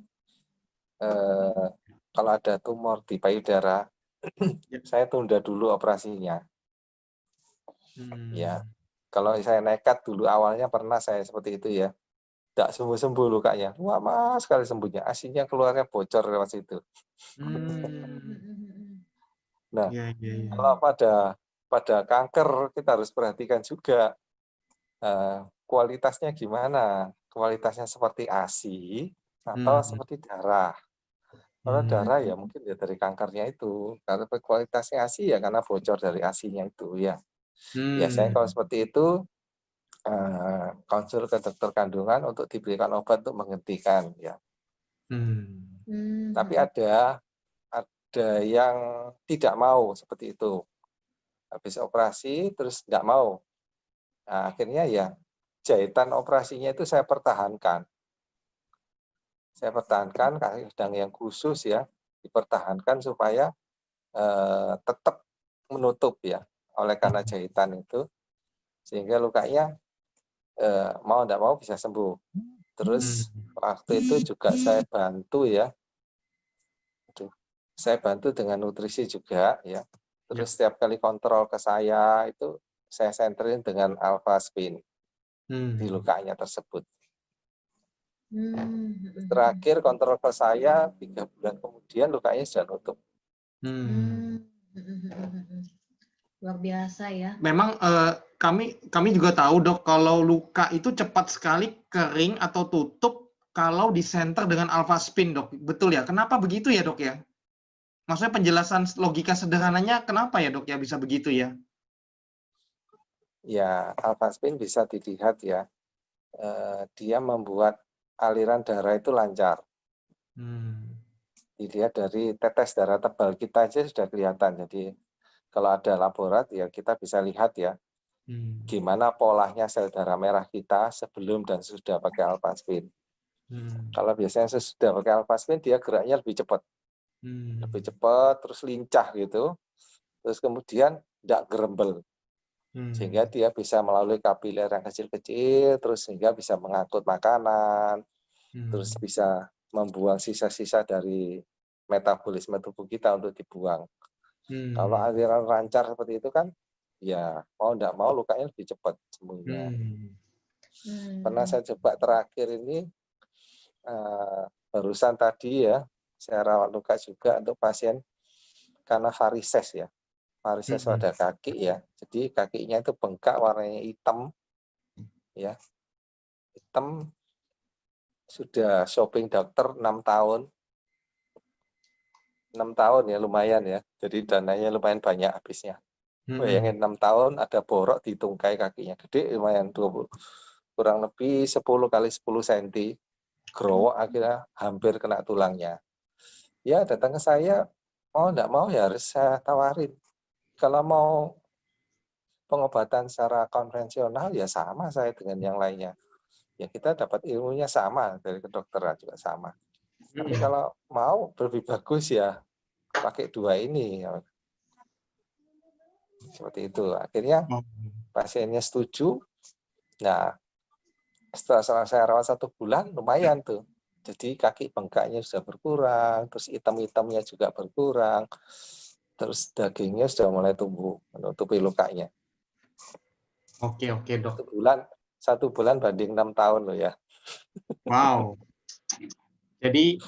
kalau ada tumor di payudara, saya tunda dulu operasinya. Ya, kalau saya nekat dulu awalnya pernah saya seperti itu ya, tidak sembuh-sembuh lukanya, lama sekali sembuhnya, asinya keluarnya bocor lewat situ. Nah, kalau pada kanker kita harus perhatikan juga kualitasnya gimana, kualitasnya seperti ASI atau seperti darah. Kalau darah ya mungkin ya dari kankernya itu, kalau kualitasnya ASI ya karena bocor dari ASI-nya itu ya. Biasanya kalau seperti itu konsul ke dokter kandungan untuk diberikan obat untuk menghentikan ya. Tapi ada yang tidak mau seperti itu. Habis operasi terus tidak mau. Nah, akhirnya ya jahitan operasinya itu saya pertahankan. Saya pertahankan kadang yang khusus ya, dipertahankan supaya tetap menutup ya, oleh karena jahitan itu, sehingga lukanya mau tidak mau bisa sembuh. Terus waktu itu juga saya bantu ya, saya bantu dengan nutrisi juga ya. Terus setiap kali kontrol ke saya itu saya senterin dengan alpha spin di lukanya tersebut. Terakhir kontrol ke saya 3 bulan kemudian lukanya sudah nutup.
Luar biasa ya.
Memang kami juga tahu Dok, kalau luka itu cepat sekali kering atau tutup kalau di center dengan alpha spin Dok. Betul ya? Kenapa begitu ya Dok ya? Maksudnya penjelasan logika sederhananya kenapa ya Dok ya bisa begitu ya?
Ya, alpha spin bisa dilihat ya. Dia membuat aliran darah itu lancar. Dilihat dari tetes darah tebal kita aja sudah kelihatan. Jadi kalau ada laborat ya kita bisa lihat ya gimana polanya sel darah merah kita sebelum dan sesudah pakai alpha spin. Kalau biasanya sesudah pakai alpha spin dia geraknya lebih cepat. Lebih cepat, terus lincah gitu. Terus kemudian tidak gerembel. Sehingga dia bisa melalui kapiler yang kecil-kecil, terus sehingga bisa mengangkut makanan, terus bisa membuang sisa-sisa dari metabolisme tubuh kita untuk dibuang. Kalau aliran lancar seperti itu kan, ya mau tidak mau lukanya lebih cepat sembuhnya. Pernah saya coba terakhir ini, barusan tadi ya, saya rawat luka juga untuk pasien karena varises ya. Varises pada kaki ya, jadi kakinya itu bengkak warnanya hitam ya, hitam. Sudah shopping dokter 6 tahun 6 tahun ya, lumayan ya, jadi dananya lumayan banyak habisnya. Bayangin 6 tahun ada borok di tungkai kakinya, gede lumayan, 20, kurang lebih 10 kali 10 cm, growok akhirnya hampir kena tulangnya. Ya datang ke saya, mau enggak mau ya harus saya tawarin. Kalau mau pengobatan secara konvensional ya sama saya dengan yang lainnya. Ya kita dapat ilmunya sama, dari kedokteran juga sama. Tapi kalau mau lebih bagus ya pakai dua ini. Seperti itu. Akhirnya pasiennya setuju. Nah, setelah saya rawat 1 bulan, lumayan tuh. Jadi kaki bengkaknya sudah berkurang, terus hitam-hitamnya juga berkurang, terus dagingnya sudah mulai tumbuh menutupi lukanya.
Oke, dok.
1 bulan banding 6 tahun loh ya.
Wow. Jadi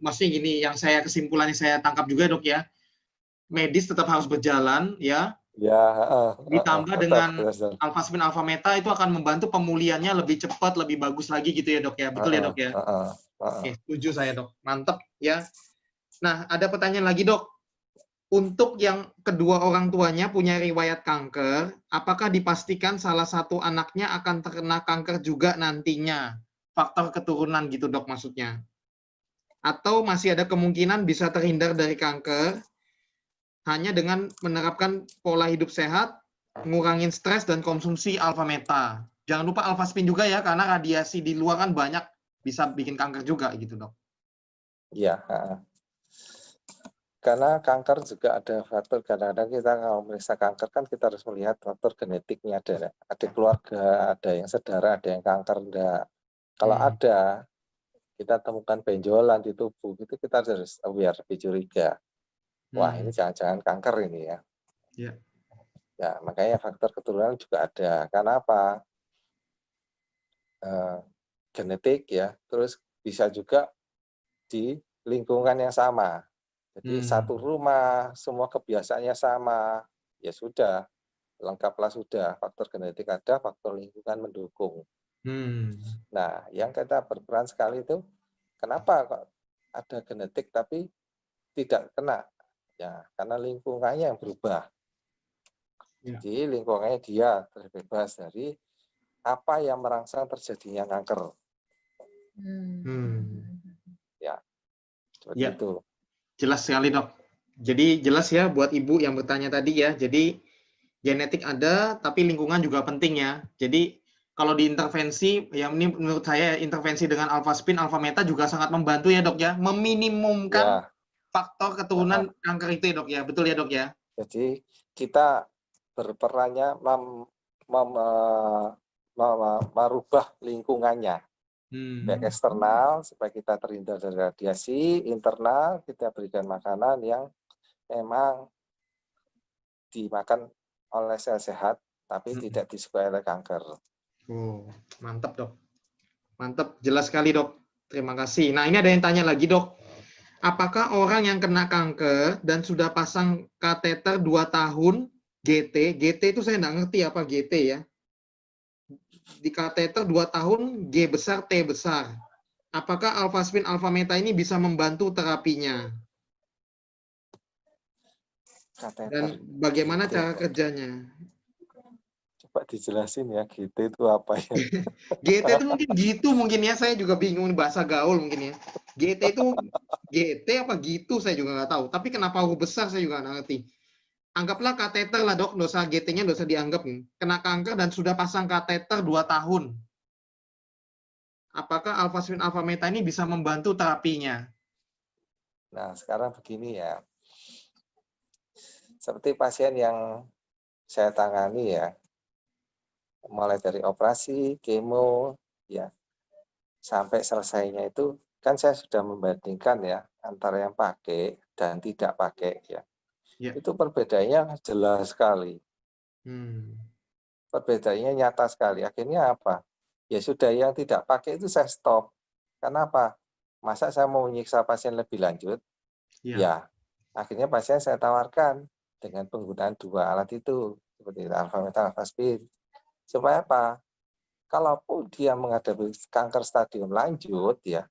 maksudnya gini, yang kesimpulannya saya tangkap juga dok ya, medis tetap harus berjalan ya,
Ya,
ditambah
tetap.
dengan alfaspin alfameta itu akan membantu pemulihannya lebih cepat, lebih bagus lagi gitu ya dok ya, betul ya dok ya? Oke, setuju saya dok, mantep ya. Nah, ada pertanyaan lagi dok. Untuk yang kedua orang tuanya punya riwayat kanker, apakah dipastikan salah satu anaknya akan terkena kanker juga nantinya? Faktor keturunan gitu dok maksudnya. Atau masih ada kemungkinan bisa terhindar dari kanker hanya dengan menerapkan pola hidup sehat, ngurangin stres dan konsumsi alfameta. Jangan lupa alfaspin juga ya, karena radiasi di luar kan banyak bisa bikin kanker juga gitu dok.
Iya. Karena kanker juga ada faktor, kadang-kadang kita kalau meriksa kanker kan kita harus melihat faktor genetiknya, ada keluarga, ada yang saudara, ada yang kanker enggak. Kalau ada, kita temukan benjolan di tubuh, itu kita harus aware, lebih curiga. Wah, ini jangan-jangan kanker ini ya.
Iya.
Ya, makanya faktor keturunan juga ada. Karena apa? Genetik ya, terus bisa juga di lingkungan yang sama. Jadi satu rumah, semua kebiasaannya sama, ya sudah, lengkaplah sudah. Faktor genetik ada, faktor lingkungan mendukung. Nah, yang kita berperan sekali itu, kenapa kok ada genetik tapi tidak kena? Ya, karena lingkungannya yang berubah. Jadi lingkungannya dia terbebas dari apa yang merangsang terjadinya kanker. Ya, seperti itu.
Jelas sekali dok. Jadi jelas ya buat ibu yang bertanya tadi ya. Jadi genetik ada, tapi lingkungan juga penting ya. Jadi kalau diintervensi, ya ini menurut saya intervensi dengan alfaspin, alfameta juga sangat membantu ya dok ya, meminimumkan faktor keturunan kanker itu ya dok ya, betul ya dok ya?
Jadi kita berperannya merubah lingkungannya. Baik eksternal supaya kita terhindar dari radiasi, internal kita berikan makanan yang memang dimakan oleh sel sehat tapi tidak disukai oleh kanker.
Oh, mantap dok. Mantap, jelas sekali dok. Terima kasih. Nah ini ada yang tanya lagi dok. Apakah orang yang kena kanker dan sudah pasang kateter 2 tahun GT itu saya nggak ngerti apa GT ya. Di kateter 2 tahun G besar T besar. Apakah alfaspin alfameta ini bisa membantu terapinya?
Kateter.
Dan bagaimana cara kerjanya?
Coba dijelasin ya, GT itu apa ya?
GT itu mungkin gitu mungkin ya, saya juga bingung bahasa gaul mungkin ya. GT itu GT apa gitu saya juga nggak tahu. Tapi kenapa huruf besar saya juga nggak ngerti. Anggaplah kateter lah dok, dosa GT-nya dosa dianggap kena kanker dan sudah pasang kateter 2 tahun. Apakah alfaspin alfameta ini bisa membantu terapinya?
Nah, sekarang begini ya. Seperti pasien yang saya tangani ya, mulai dari operasi, kemo, ya, sampai selesainya itu, kan saya sudah membandingkan ya, antara yang pakai dan tidak pakai ya. Itu perbedaannya jelas sekali. Perbedaannya nyata sekali. Akhirnya apa? Ya sudah, yang tidak pakai itu saya stop. Kenapa? Masa saya mau menyiksa pasien lebih lanjut? Ya, akhirnya pasien saya tawarkan dengan penggunaan 2 alat itu, seperti alfameta, alfaspin. Supaya apa? Kalaupun dia menghadapi kanker stadium lanjut, ya,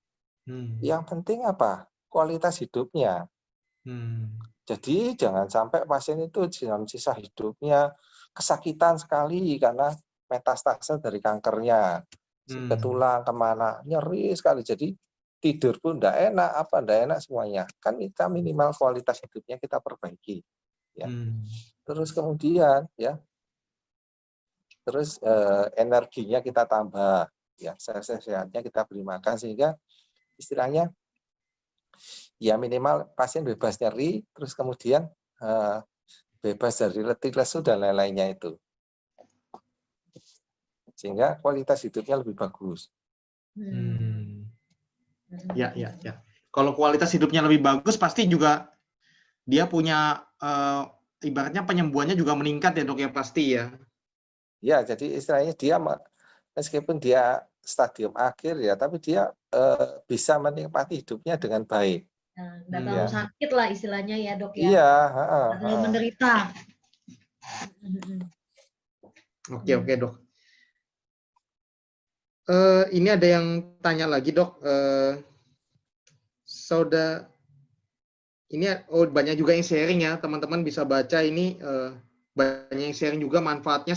yang penting apa? Kualitas hidupnya. Jadi jangan sampai pasien itu dalam sisa hidupnya kesakitan sekali karena metastase dari kankernya, ke tulang, kemana, nyeri sekali. Jadi tidur pun enggak enak, enggak enak semuanya. Kan kita minimal kualitas hidupnya kita perbaiki. Ya. Terus kemudian ya, terus energinya kita tambah, ya sehat-sehatnya kita beri makan sehingga istilahnya ya minimal pasien bebas nyeri, terus kemudian bebas dari letih lesu dan lain-lainnya itu. Sehingga kualitas hidupnya lebih bagus.
Ya. Kalau kualitas hidupnya lebih bagus, pasti juga dia punya ibaratnya penyembuhannya juga meningkat ya dok ya, pasti ya.
Ya, jadi istilahnya dia meskipun dia stadium akhir ya, tapi dia bisa menikmati hidupnya dengan baik.
Nggak terlalu sakit lah istilahnya ya dok ya.
Iya.
Nggak terlalu menderita.
Oke dok. Ini ada yang tanya lagi dok. Ini banyak juga yang sharing ya, teman-teman bisa baca ini banyak yang sharing juga manfaatnya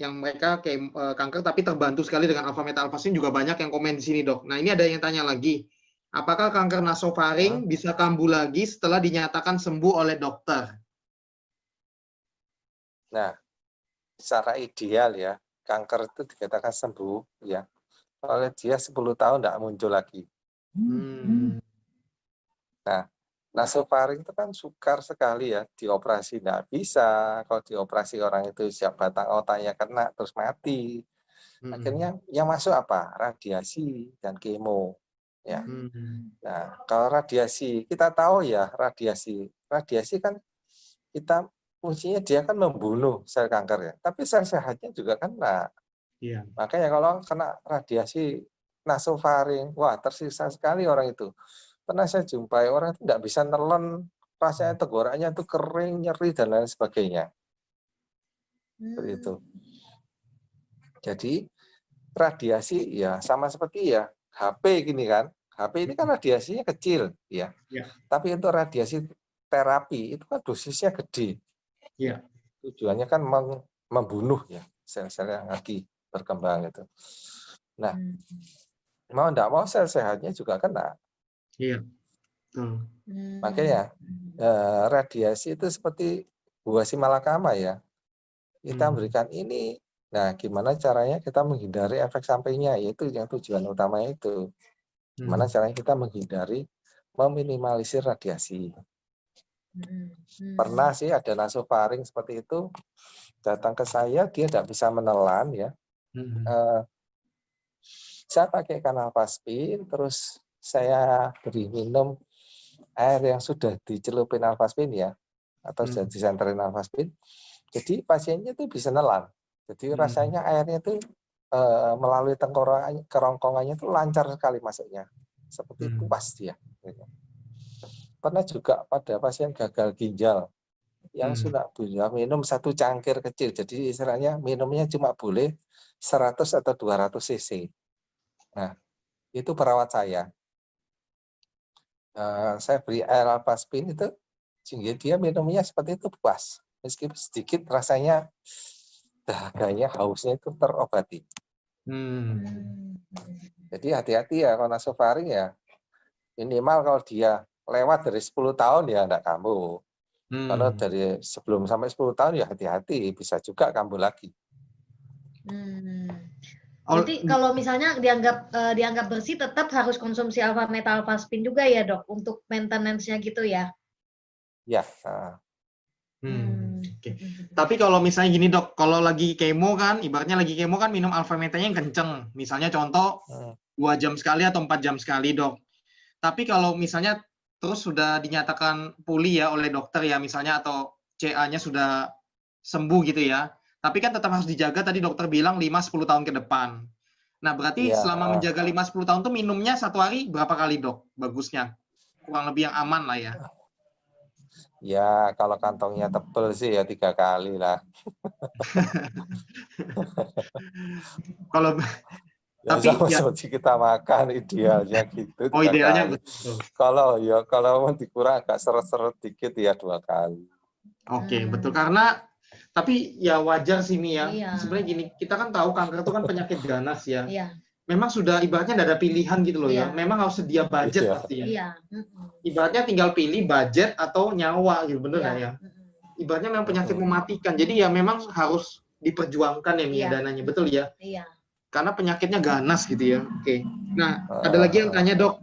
yang mereka kayak kanker tapi terbantu sekali dengan alfa meta alfaspin, juga banyak yang komen di sini dok. Nah ini ada yang tanya lagi, apakah kanker nasofaring bisa kambuh lagi setelah dinyatakan sembuh oleh dokter?
Nah, secara ideal ya, kanker itu dikatakan sembuh ya, oleh dia 10 tahun tidak muncul lagi. Nah, nasofaring itu kan sukar sekali ya, dioperasi tidak bisa. Kalau dioperasi orang itu siap batang otaknya kena terus mati. Akhirnya yang masuk apa? Radiasi dan kemo. Ya. Nah, kalau radiasi kita tahu ya, radiasi kan kita fungsinya dia kan membunuh sel kanker ya, tapi sel sehatnya juga kena.
Iya.
Makanya kalau kena radiasi nasofaring, wah tersisa sekali orang itu. Pernah saya jumpai orang itu tidak bisa nelen, rasanya tenggorokannya itu kering, nyeri dan lain sebagainya. Seperti itu. Jadi radiasi ya sama seperti ya HP gini kan. HP ini kan radiasinya kecil ya. Tapi untuk radiasi terapi itu kan dosisnya gede.
Iya.
Tujuannya kan membunuh ya sel-sel yang lagi berkembang itu. Nah, mau enggak mau sel sehatnya juga kena.
Iya.
Makanya radiasi itu seperti buah simalakama ya. Kita memberikan ini. Nah, gimana caranya kita menghindari efek sampingnya? Yaitu yang tujuan utamanya itu. Gimana caranya kita menghindari meminimalisir radiasi. Pernah sih ada nasofaring seperti itu datang ke saya, dia tidak bisa menelan ya. Saya pakai kanalpaspin, terus saya beri minum air yang sudah dicelupin alfaspin ya, atau sudah disenterin alfaspin. Jadi pasiennya itu bisa nelan. Jadi rasanya airnya itu melalui kerongkongannya itu lancar sekali masuknya, seperti puas dia. Pernah juga pada pasien gagal ginjal yang sudah minum 1 cangkir kecil, jadi istilahnya minumnya cuma boleh 100 atau 200 cc. Nah, itu perawat saya. Saya beri air alfaspin itu sehingga dia minumnya seperti itu puas, meskipun sedikit rasanya dahaganya, hausnya itu terobati. Jadi hati-hati ya kalau nasofaring ya, minimal kalau dia lewat dari 10 tahun ya enggak kambuh. Kalau dari sebelum sampai 10 tahun ya hati-hati, bisa juga kambuh lagi.
Berarti kalau misalnya dianggap bersih, tetap harus konsumsi alfa meta alfaspin juga ya dok, untuk maintenance-nya gitu ya?
Ya.
Okay. Tapi kalau misalnya gini dok, kalau lagi kemo kan, ibaratnya lagi kemo kan minum alfa metanya yang kenceng. Misalnya contoh 2 jam sekali atau 4 jam sekali dok. Tapi kalau misalnya terus sudah dinyatakan pulih ya oleh dokter ya misalnya, atau CA-nya sudah sembuh gitu ya. Tapi kan tetap harus dijaga, tadi dokter bilang 5-10 tahun ke depan. Nah, berarti selama menjaga 5-10 tahun itu minumnya 1 hari berapa kali, dok? Bagusnya. Kurang lebih yang aman lah ya.
Ya, kalau kantongnya tebel sih ya 3 kali lah.
Kalau
tapi ya seperti kita makan idealnya gitu 3
idealnya
kali. Kalau mau dikurang agak seret-seret dikit ya 2 kali.
Oke, betul. Karena tapi ya wajar sih nih ya. Sebenarnya gini, kita kan tahu kanker itu kan penyakit ganas ya. memang sudah ibaratnya nggak ada pilihan gitu loh ya.
Iya.
Memang harus sedia budget
Iya.
pasti ya.
Iya.
Ibaratnya tinggal pilih budget atau nyawa gitu, bener nggak ya? Ibaratnya memang penyakit mematikan. Jadi ya memang harus diperjuangkan ya Mia
Iya.
dananya, betul ya?
Iya.
Karena penyakitnya ganas gitu ya. Oke. Nah, ada lagi yang tanya, Dok.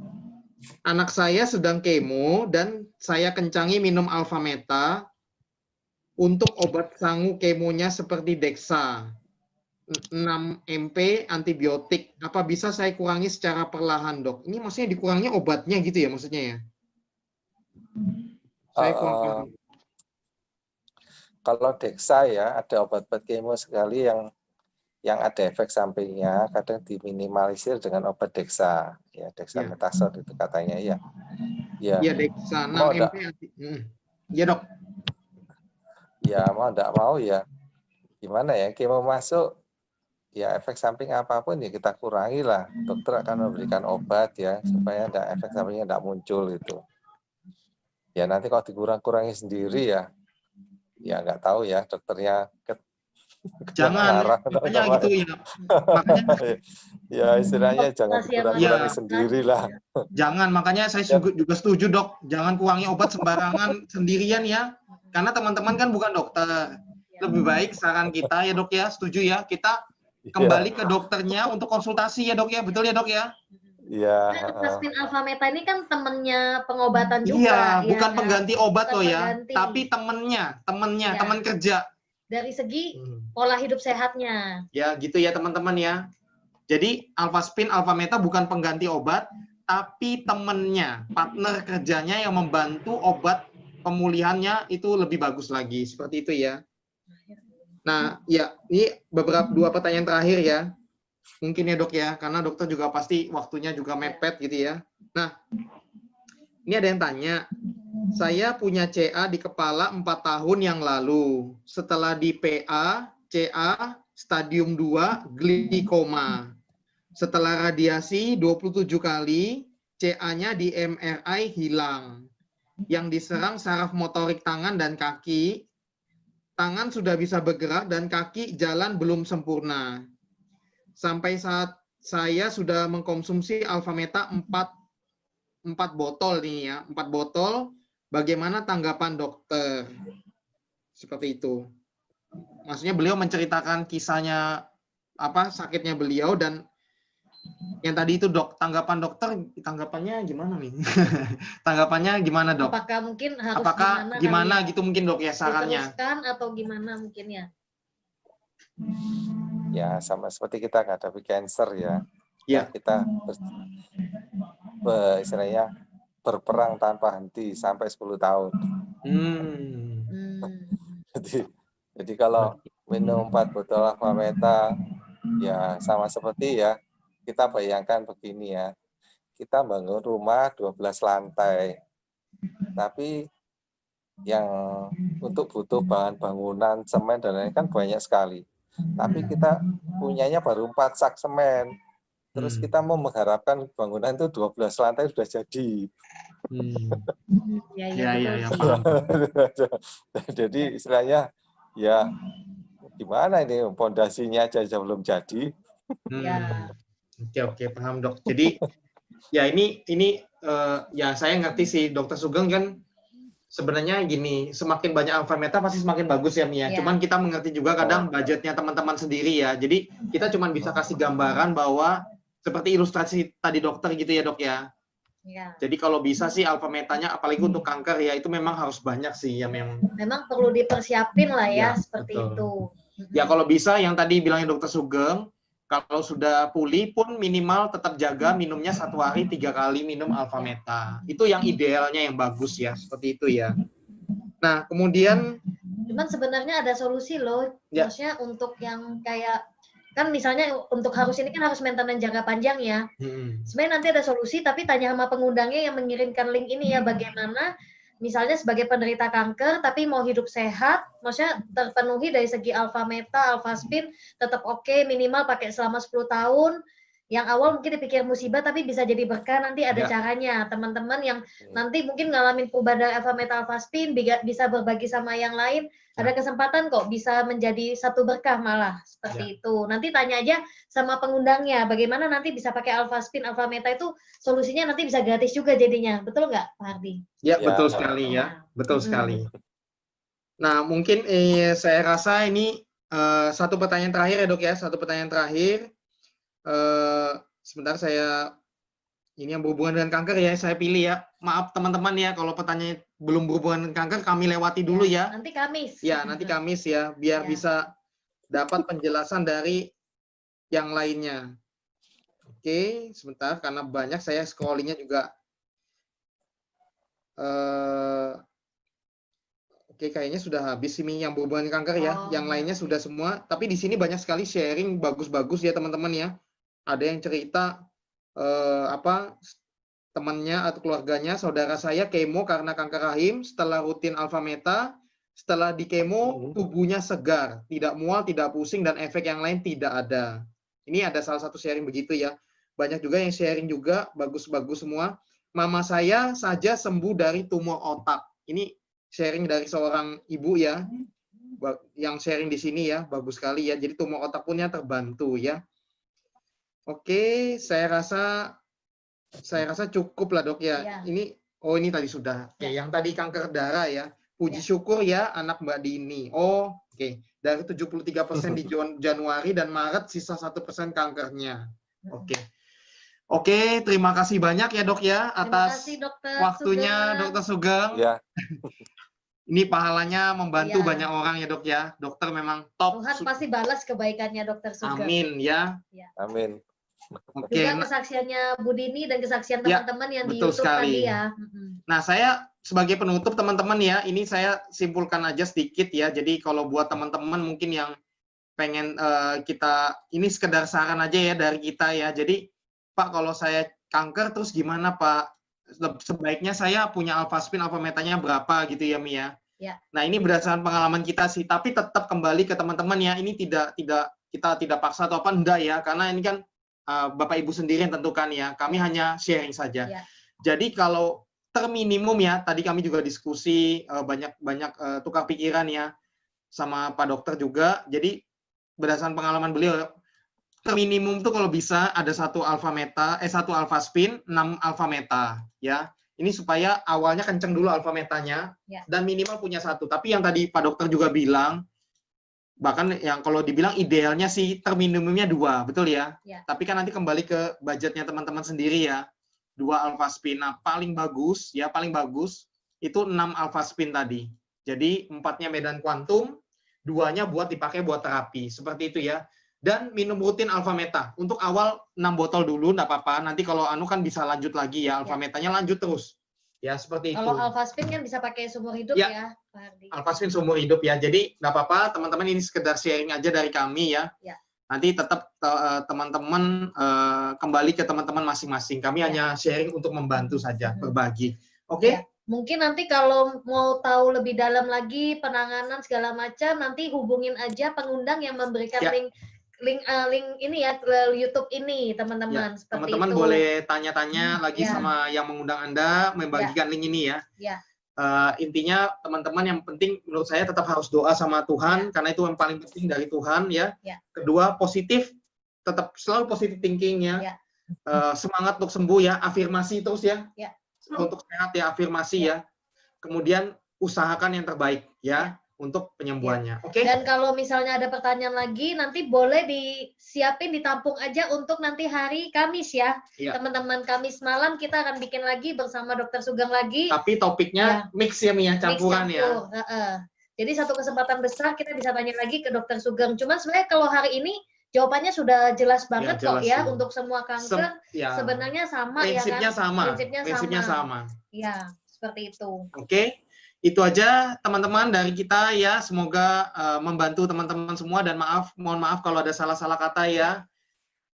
Anak saya sedang kemo dan saya kencangi minum Alfameta untuk obat sangu kemonya seperti Dexa. 6 MP antibiotik. Apa bisa saya kurangi secara perlahan, Dok? Ini maksudnya dikurangi obatnya gitu ya maksudnya ya? Saya kurang paham.
Kalau Dexa ya, ada obat-obat kemo sekali yang ada efek sampingnya, kadang diminimalisir dengan obat Dexa, ya dexamethasone itu katanya ya.
Iya, Dexa 6
Mau
MP. Iya, Dok.
Ya mau enggak mau ya gimana ya, kemo masuk ya efek samping apapun ya kita kurangi lah. Dokter akan memberikan obat ya supaya efek sampingnya enggak muncul itu. Ya nanti kalau dikurang-kurangi sendiri ya nggak tahu ya dokternya
Jangan, makanya gitu ya. Makanya
ya istilahnya jangan dikurang-kurangi
ya.
sendirilah.
Jangan, makanya saya juga setuju, Dok. Jangan kurangi obat sembarangan sendirian ya. Karena teman-teman kan bukan dokter. Lebih baik saran kita ya, Dok ya. Setuju ya. Kita kembali ke dokternya untuk konsultasi ya, Dok ya. Betul ya, Dok ya?
Iya.
Alfasmin Alfameta ini kan temennya pengobatan juga.
Iya,
ya,
bukan
kan?
pengganti obat
Bukan
loh ya.
pengganti.
Tapi temennya,
Ya.
teman kerja.
Dari segi pola hidup sehatnya.
Ya, gitu ya teman-teman ya. Jadi Alfaspin, Alfameta bukan pengganti obat, tapi temennya, partner kerjanya yang membantu obat pemulihannya itu lebih bagus lagi. Seperti itu ya. Nah, ya ini dua pertanyaan terakhir ya. Mungkin ya, Dok ya, karena dokter juga pasti waktunya juga mepet gitu ya. Nah, ini ada yang tanya, saya punya CA di kepala 4 tahun yang lalu. Setelah di PA, CA stadium 2 glikoma. Setelah radiasi 27 kali, CA-nya di MRI hilang. Yang diserang saraf motorik tangan dan kaki. Tangan sudah bisa bergerak dan kaki jalan belum sempurna. Sampai saat saya sudah mengkonsumsi Alfameta 4 botol nih ya, 4 botol. Bagaimana tanggapan dokter? Seperti itu. Maksudnya beliau menceritakan kisahnya sakitnya beliau dan yang tadi itu, Dok, tanggapan dokter, tanggapannya gimana nih? Tanggapannya gimana, Dok?
Apakah mungkin harus
gimana gitu mungkin, Dok, ya sarannya?
Diteruskan atau gimana mungkin ya?
Ya sama seperti kita menghadapi cancer ya.
Ya.
Kita istilahnya berperang tanpa henti sampai 10 tahun. Jadi kalau minum 4 botol Alfameta ya sama seperti ya kita bayangkan begini ya. Kita bangun rumah 12 lantai. Tapi yang untuk butuh bahan bangunan, semen dan lain-lain kan banyak sekali. Tapi kita punyanya baru 4 sak semen. Terus kita mau mengharapkan bangunan itu 12 lantai sudah jadi.
Ya.
Jadi istilahnya ya gimana ini pondasinya aja belum jadi.
Oke, paham, Dok. Jadi ya ini ya saya ngerti sih Dokter Sugeng kan sebenarnya gini, semakin banyak Alfameta pasti semakin bagus ya Mia. Cuman kita mengerti juga kadang budgetnya teman-teman sendiri ya. Jadi kita cuma bisa kasih gambaran bahwa seperti ilustrasi tadi dokter gitu ya, Dok ya. Jadi kalau bisa sih Alfametanya apalagi untuk kanker ya itu memang harus banyak sih ya memang
perlu dipersiapin lah ya seperti betul. Itu.
Ya kalau bisa yang tadi bilangnya Dokter Sugeng, kalau sudah pulih pun minimal tetap jaga minumnya 1 hari 3 kali minum Alfameta. Itu yang idealnya yang bagus ya, seperti itu ya. Nah, kemudian
cuman sebenarnya ada solusi loh. Maksudnya untuk yang kayak kan misalnya untuk harus ini kan harus maintenance jangka panjang ya. Sebenarnya nanti ada solusi tapi tanya sama pengundangnya yang mengirimkan link ini ya bagaimana misalnya sebagai penderita kanker tapi mau hidup sehat, maksudnya terpenuhi dari segi Alfameta, Alfaspin tetap oke, minimal pakai selama 10 tahun. Yang awal mungkin dipikir musibah tapi bisa jadi berkah, nanti ada
Ya.
caranya. Teman-teman yang nanti mungkin ngalamin perubahan dari alfa meta alfa spin bisa berbagi sama yang lain, ada kesempatan kok bisa menjadi satu berkah malah seperti itu. Nanti tanya aja sama pengundangnya bagaimana nanti bisa pakai alfa spin alfa meta, itu solusinya nanti bisa gratis juga jadinya. Betul nggak Pak Hardi?
Ya,
Ya.
betul sekali ya. Betul sekali. Nah, mungkin saya rasa ini satu pertanyaan terakhir ya, Dok ya. Satu pertanyaan terakhir. Sebentar saya ini yang berhubungan dengan kanker ya, saya pilih ya. Maaf teman-teman ya, kalau pertanyaan belum berhubungan dengan kanker kami lewati dulu ya.
Nanti Kamis.
Ya, nanti Kamis ya, biar
Ya.
bisa dapat penjelasan dari yang lainnya. Oke, sebentar karena banyak saya scrollingnya juga. Oke, kayaknya sudah habis ini yang berhubungan dengan kanker ya. Yang lainnya sudah semua. Tapi di sini banyak sekali sharing bagus-bagus ya teman-teman ya. Ada yang cerita temannya atau keluarganya, saudara saya kemo karena kanker rahim, setelah rutin alfa meta, setelah di kemo tubuhnya segar, tidak mual, tidak pusing, dan efek yang lain tidak ada. Ini ada salah satu sharing begitu ya. Banyak juga yang sharing juga, bagus-bagus semua. Mama saya saja sembuh dari tumor otak. Ini sharing dari seorang ibu ya, yang sharing di sini ya, bagus sekali ya. Jadi tumor otak punya terbantu ya. Oke, saya rasa cukup lah dok ya.
Ya.
Ini tadi sudah. Oke, yang tadi kanker darah ya. Puji
Ya.
syukur ya anak Mbak Dini. Oke. Dari 73% di Januari dan Maret, sisa 1% kankernya. Oke, terima kasih banyak ya dok ya atas
kasih, Dokter
waktunya
Sugeng.
Dokter Sugeng.
Ya.
Ini pahalanya membantu
Ya.
banyak orang ya dok ya. Dokter memang top.
Tuhan pasti balas kebaikannya Dokter Sugeng.
Amin ya.
Amin.
Oke.
Juga kesaksiannya Bu Dini dan kesaksian
Ya,
teman-teman yang di
betul
YouTube
sekali.
tadi ya.
Nah, saya sebagai penutup teman-teman ya, ini saya simpulkan aja sedikit ya. Jadi kalau buat teman-teman mungkin yang pengen ini sekedar saran aja ya dari kita ya. Jadi Pak, kalau saya kanker terus gimana Pak? Sebaiknya saya punya alpha spin, alpha metanya berapa gitu ya Mia?
Ya.
Nah, ini berdasarkan pengalaman kita sih, tapi tetap kembali ke teman-teman ya. Ini kita tidak paksa atau apa enggak ya, karena ini kan Bapak Ibu sendiri yang tentukan ya. Kami hanya sharing saja.
Ya.
Jadi kalau terminimum ya, tadi kami juga diskusi banyak tukar pikiran ya sama Pak Dokter juga. Jadi berdasarkan pengalaman beliau, terminimum tuh kalau bisa ada satu alpha spin, 6 alpha meta ya. Ini supaya awalnya kenceng dulu alpha metanya dan minimal punya satu. Tapi yang tadi Pak Dokter juga bilang, bahkan yang kalau dibilang idealnya sih terminimumnya 2, betul ya? Tapi kan nanti kembali ke budgetnya teman-teman sendiri ya. 2 alpha spin. Nah, paling bagus itu 6 alpha spin tadi. Jadi 4-nya medan kuantum, 2-nya buat dipakai buat terapi. Seperti itu ya. Dan minum rutin alpha meta. Untuk awal 6 botol dulu enggak apa-apa. Nanti kalau kan bisa lanjut lagi ya, alpha metanya lanjut terus. Ya, seperti itu.
Kalau alpha spin kan bisa pakai seumur hidup ya, Pak Hardi.
Alpha spin seumur hidup ya. Jadi nggak apa-apa, teman-teman, ini sekedar sharing aja dari kami ya. Nanti tetap teman-teman kembali ke teman-teman masing-masing. Kami hanya sharing untuk membantu saja, berbagi. Oke?
Mungkin nanti kalau mau tahu lebih dalam lagi penanganan segala macam, nanti hubungin aja pengundang yang memberikan link ini ya ke YouTube ini, teman-teman.
Teman-teman boleh tanya-tanya lagi sama yang mengundang Anda, membagikan link ini ya. Intinya teman-teman yang penting menurut saya tetap harus doa sama Tuhan, karena itu yang paling penting dari Tuhan ya. Kedua, positif, tetap selalu positive thinking ya. Semangat untuk sembuh ya, afirmasi terus ya. Untuk sehat ya, afirmasi ya. Kemudian usahakan yang terbaik ya. Untuk penyembuhannya. Oke.
Dan kalau misalnya ada pertanyaan lagi, nanti boleh disiapin, ditampung aja untuk nanti hari Kamis ya. Teman-teman, Kamis malam kita akan bikin lagi bersama Dokter Sugeng lagi.
Tapi topiknya mix ya Mia, campuran ya.
Jadi satu kesempatan besar kita bisa tanya lagi ke Dokter Sugeng. Cuman sebenarnya kalau hari ini jawabannya sudah jelas banget kok ya, untuk semua kanker sebenarnya sama ya kan. Prinsipnya sama. Ya, seperti itu.
Oke. Itu aja teman-teman dari kita ya, semoga membantu teman-teman semua dan mohon maaf kalau ada salah-salah kata ya.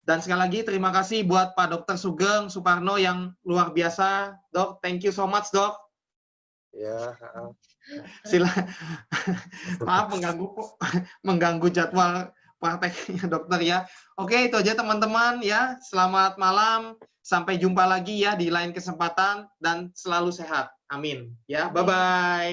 Dan sekali lagi terima kasih buat Pak Dokter Sugeng Suparno yang luar biasa, Dok. Thank you so much, Dok.
Ya.
Maaf mengganggu jadwal prakteknya dokter ya. Oke, itu aja teman-teman ya. Selamat malam. Sampai jumpa lagi ya di lain kesempatan dan selalu sehat. Amin. Ya, bye-bye.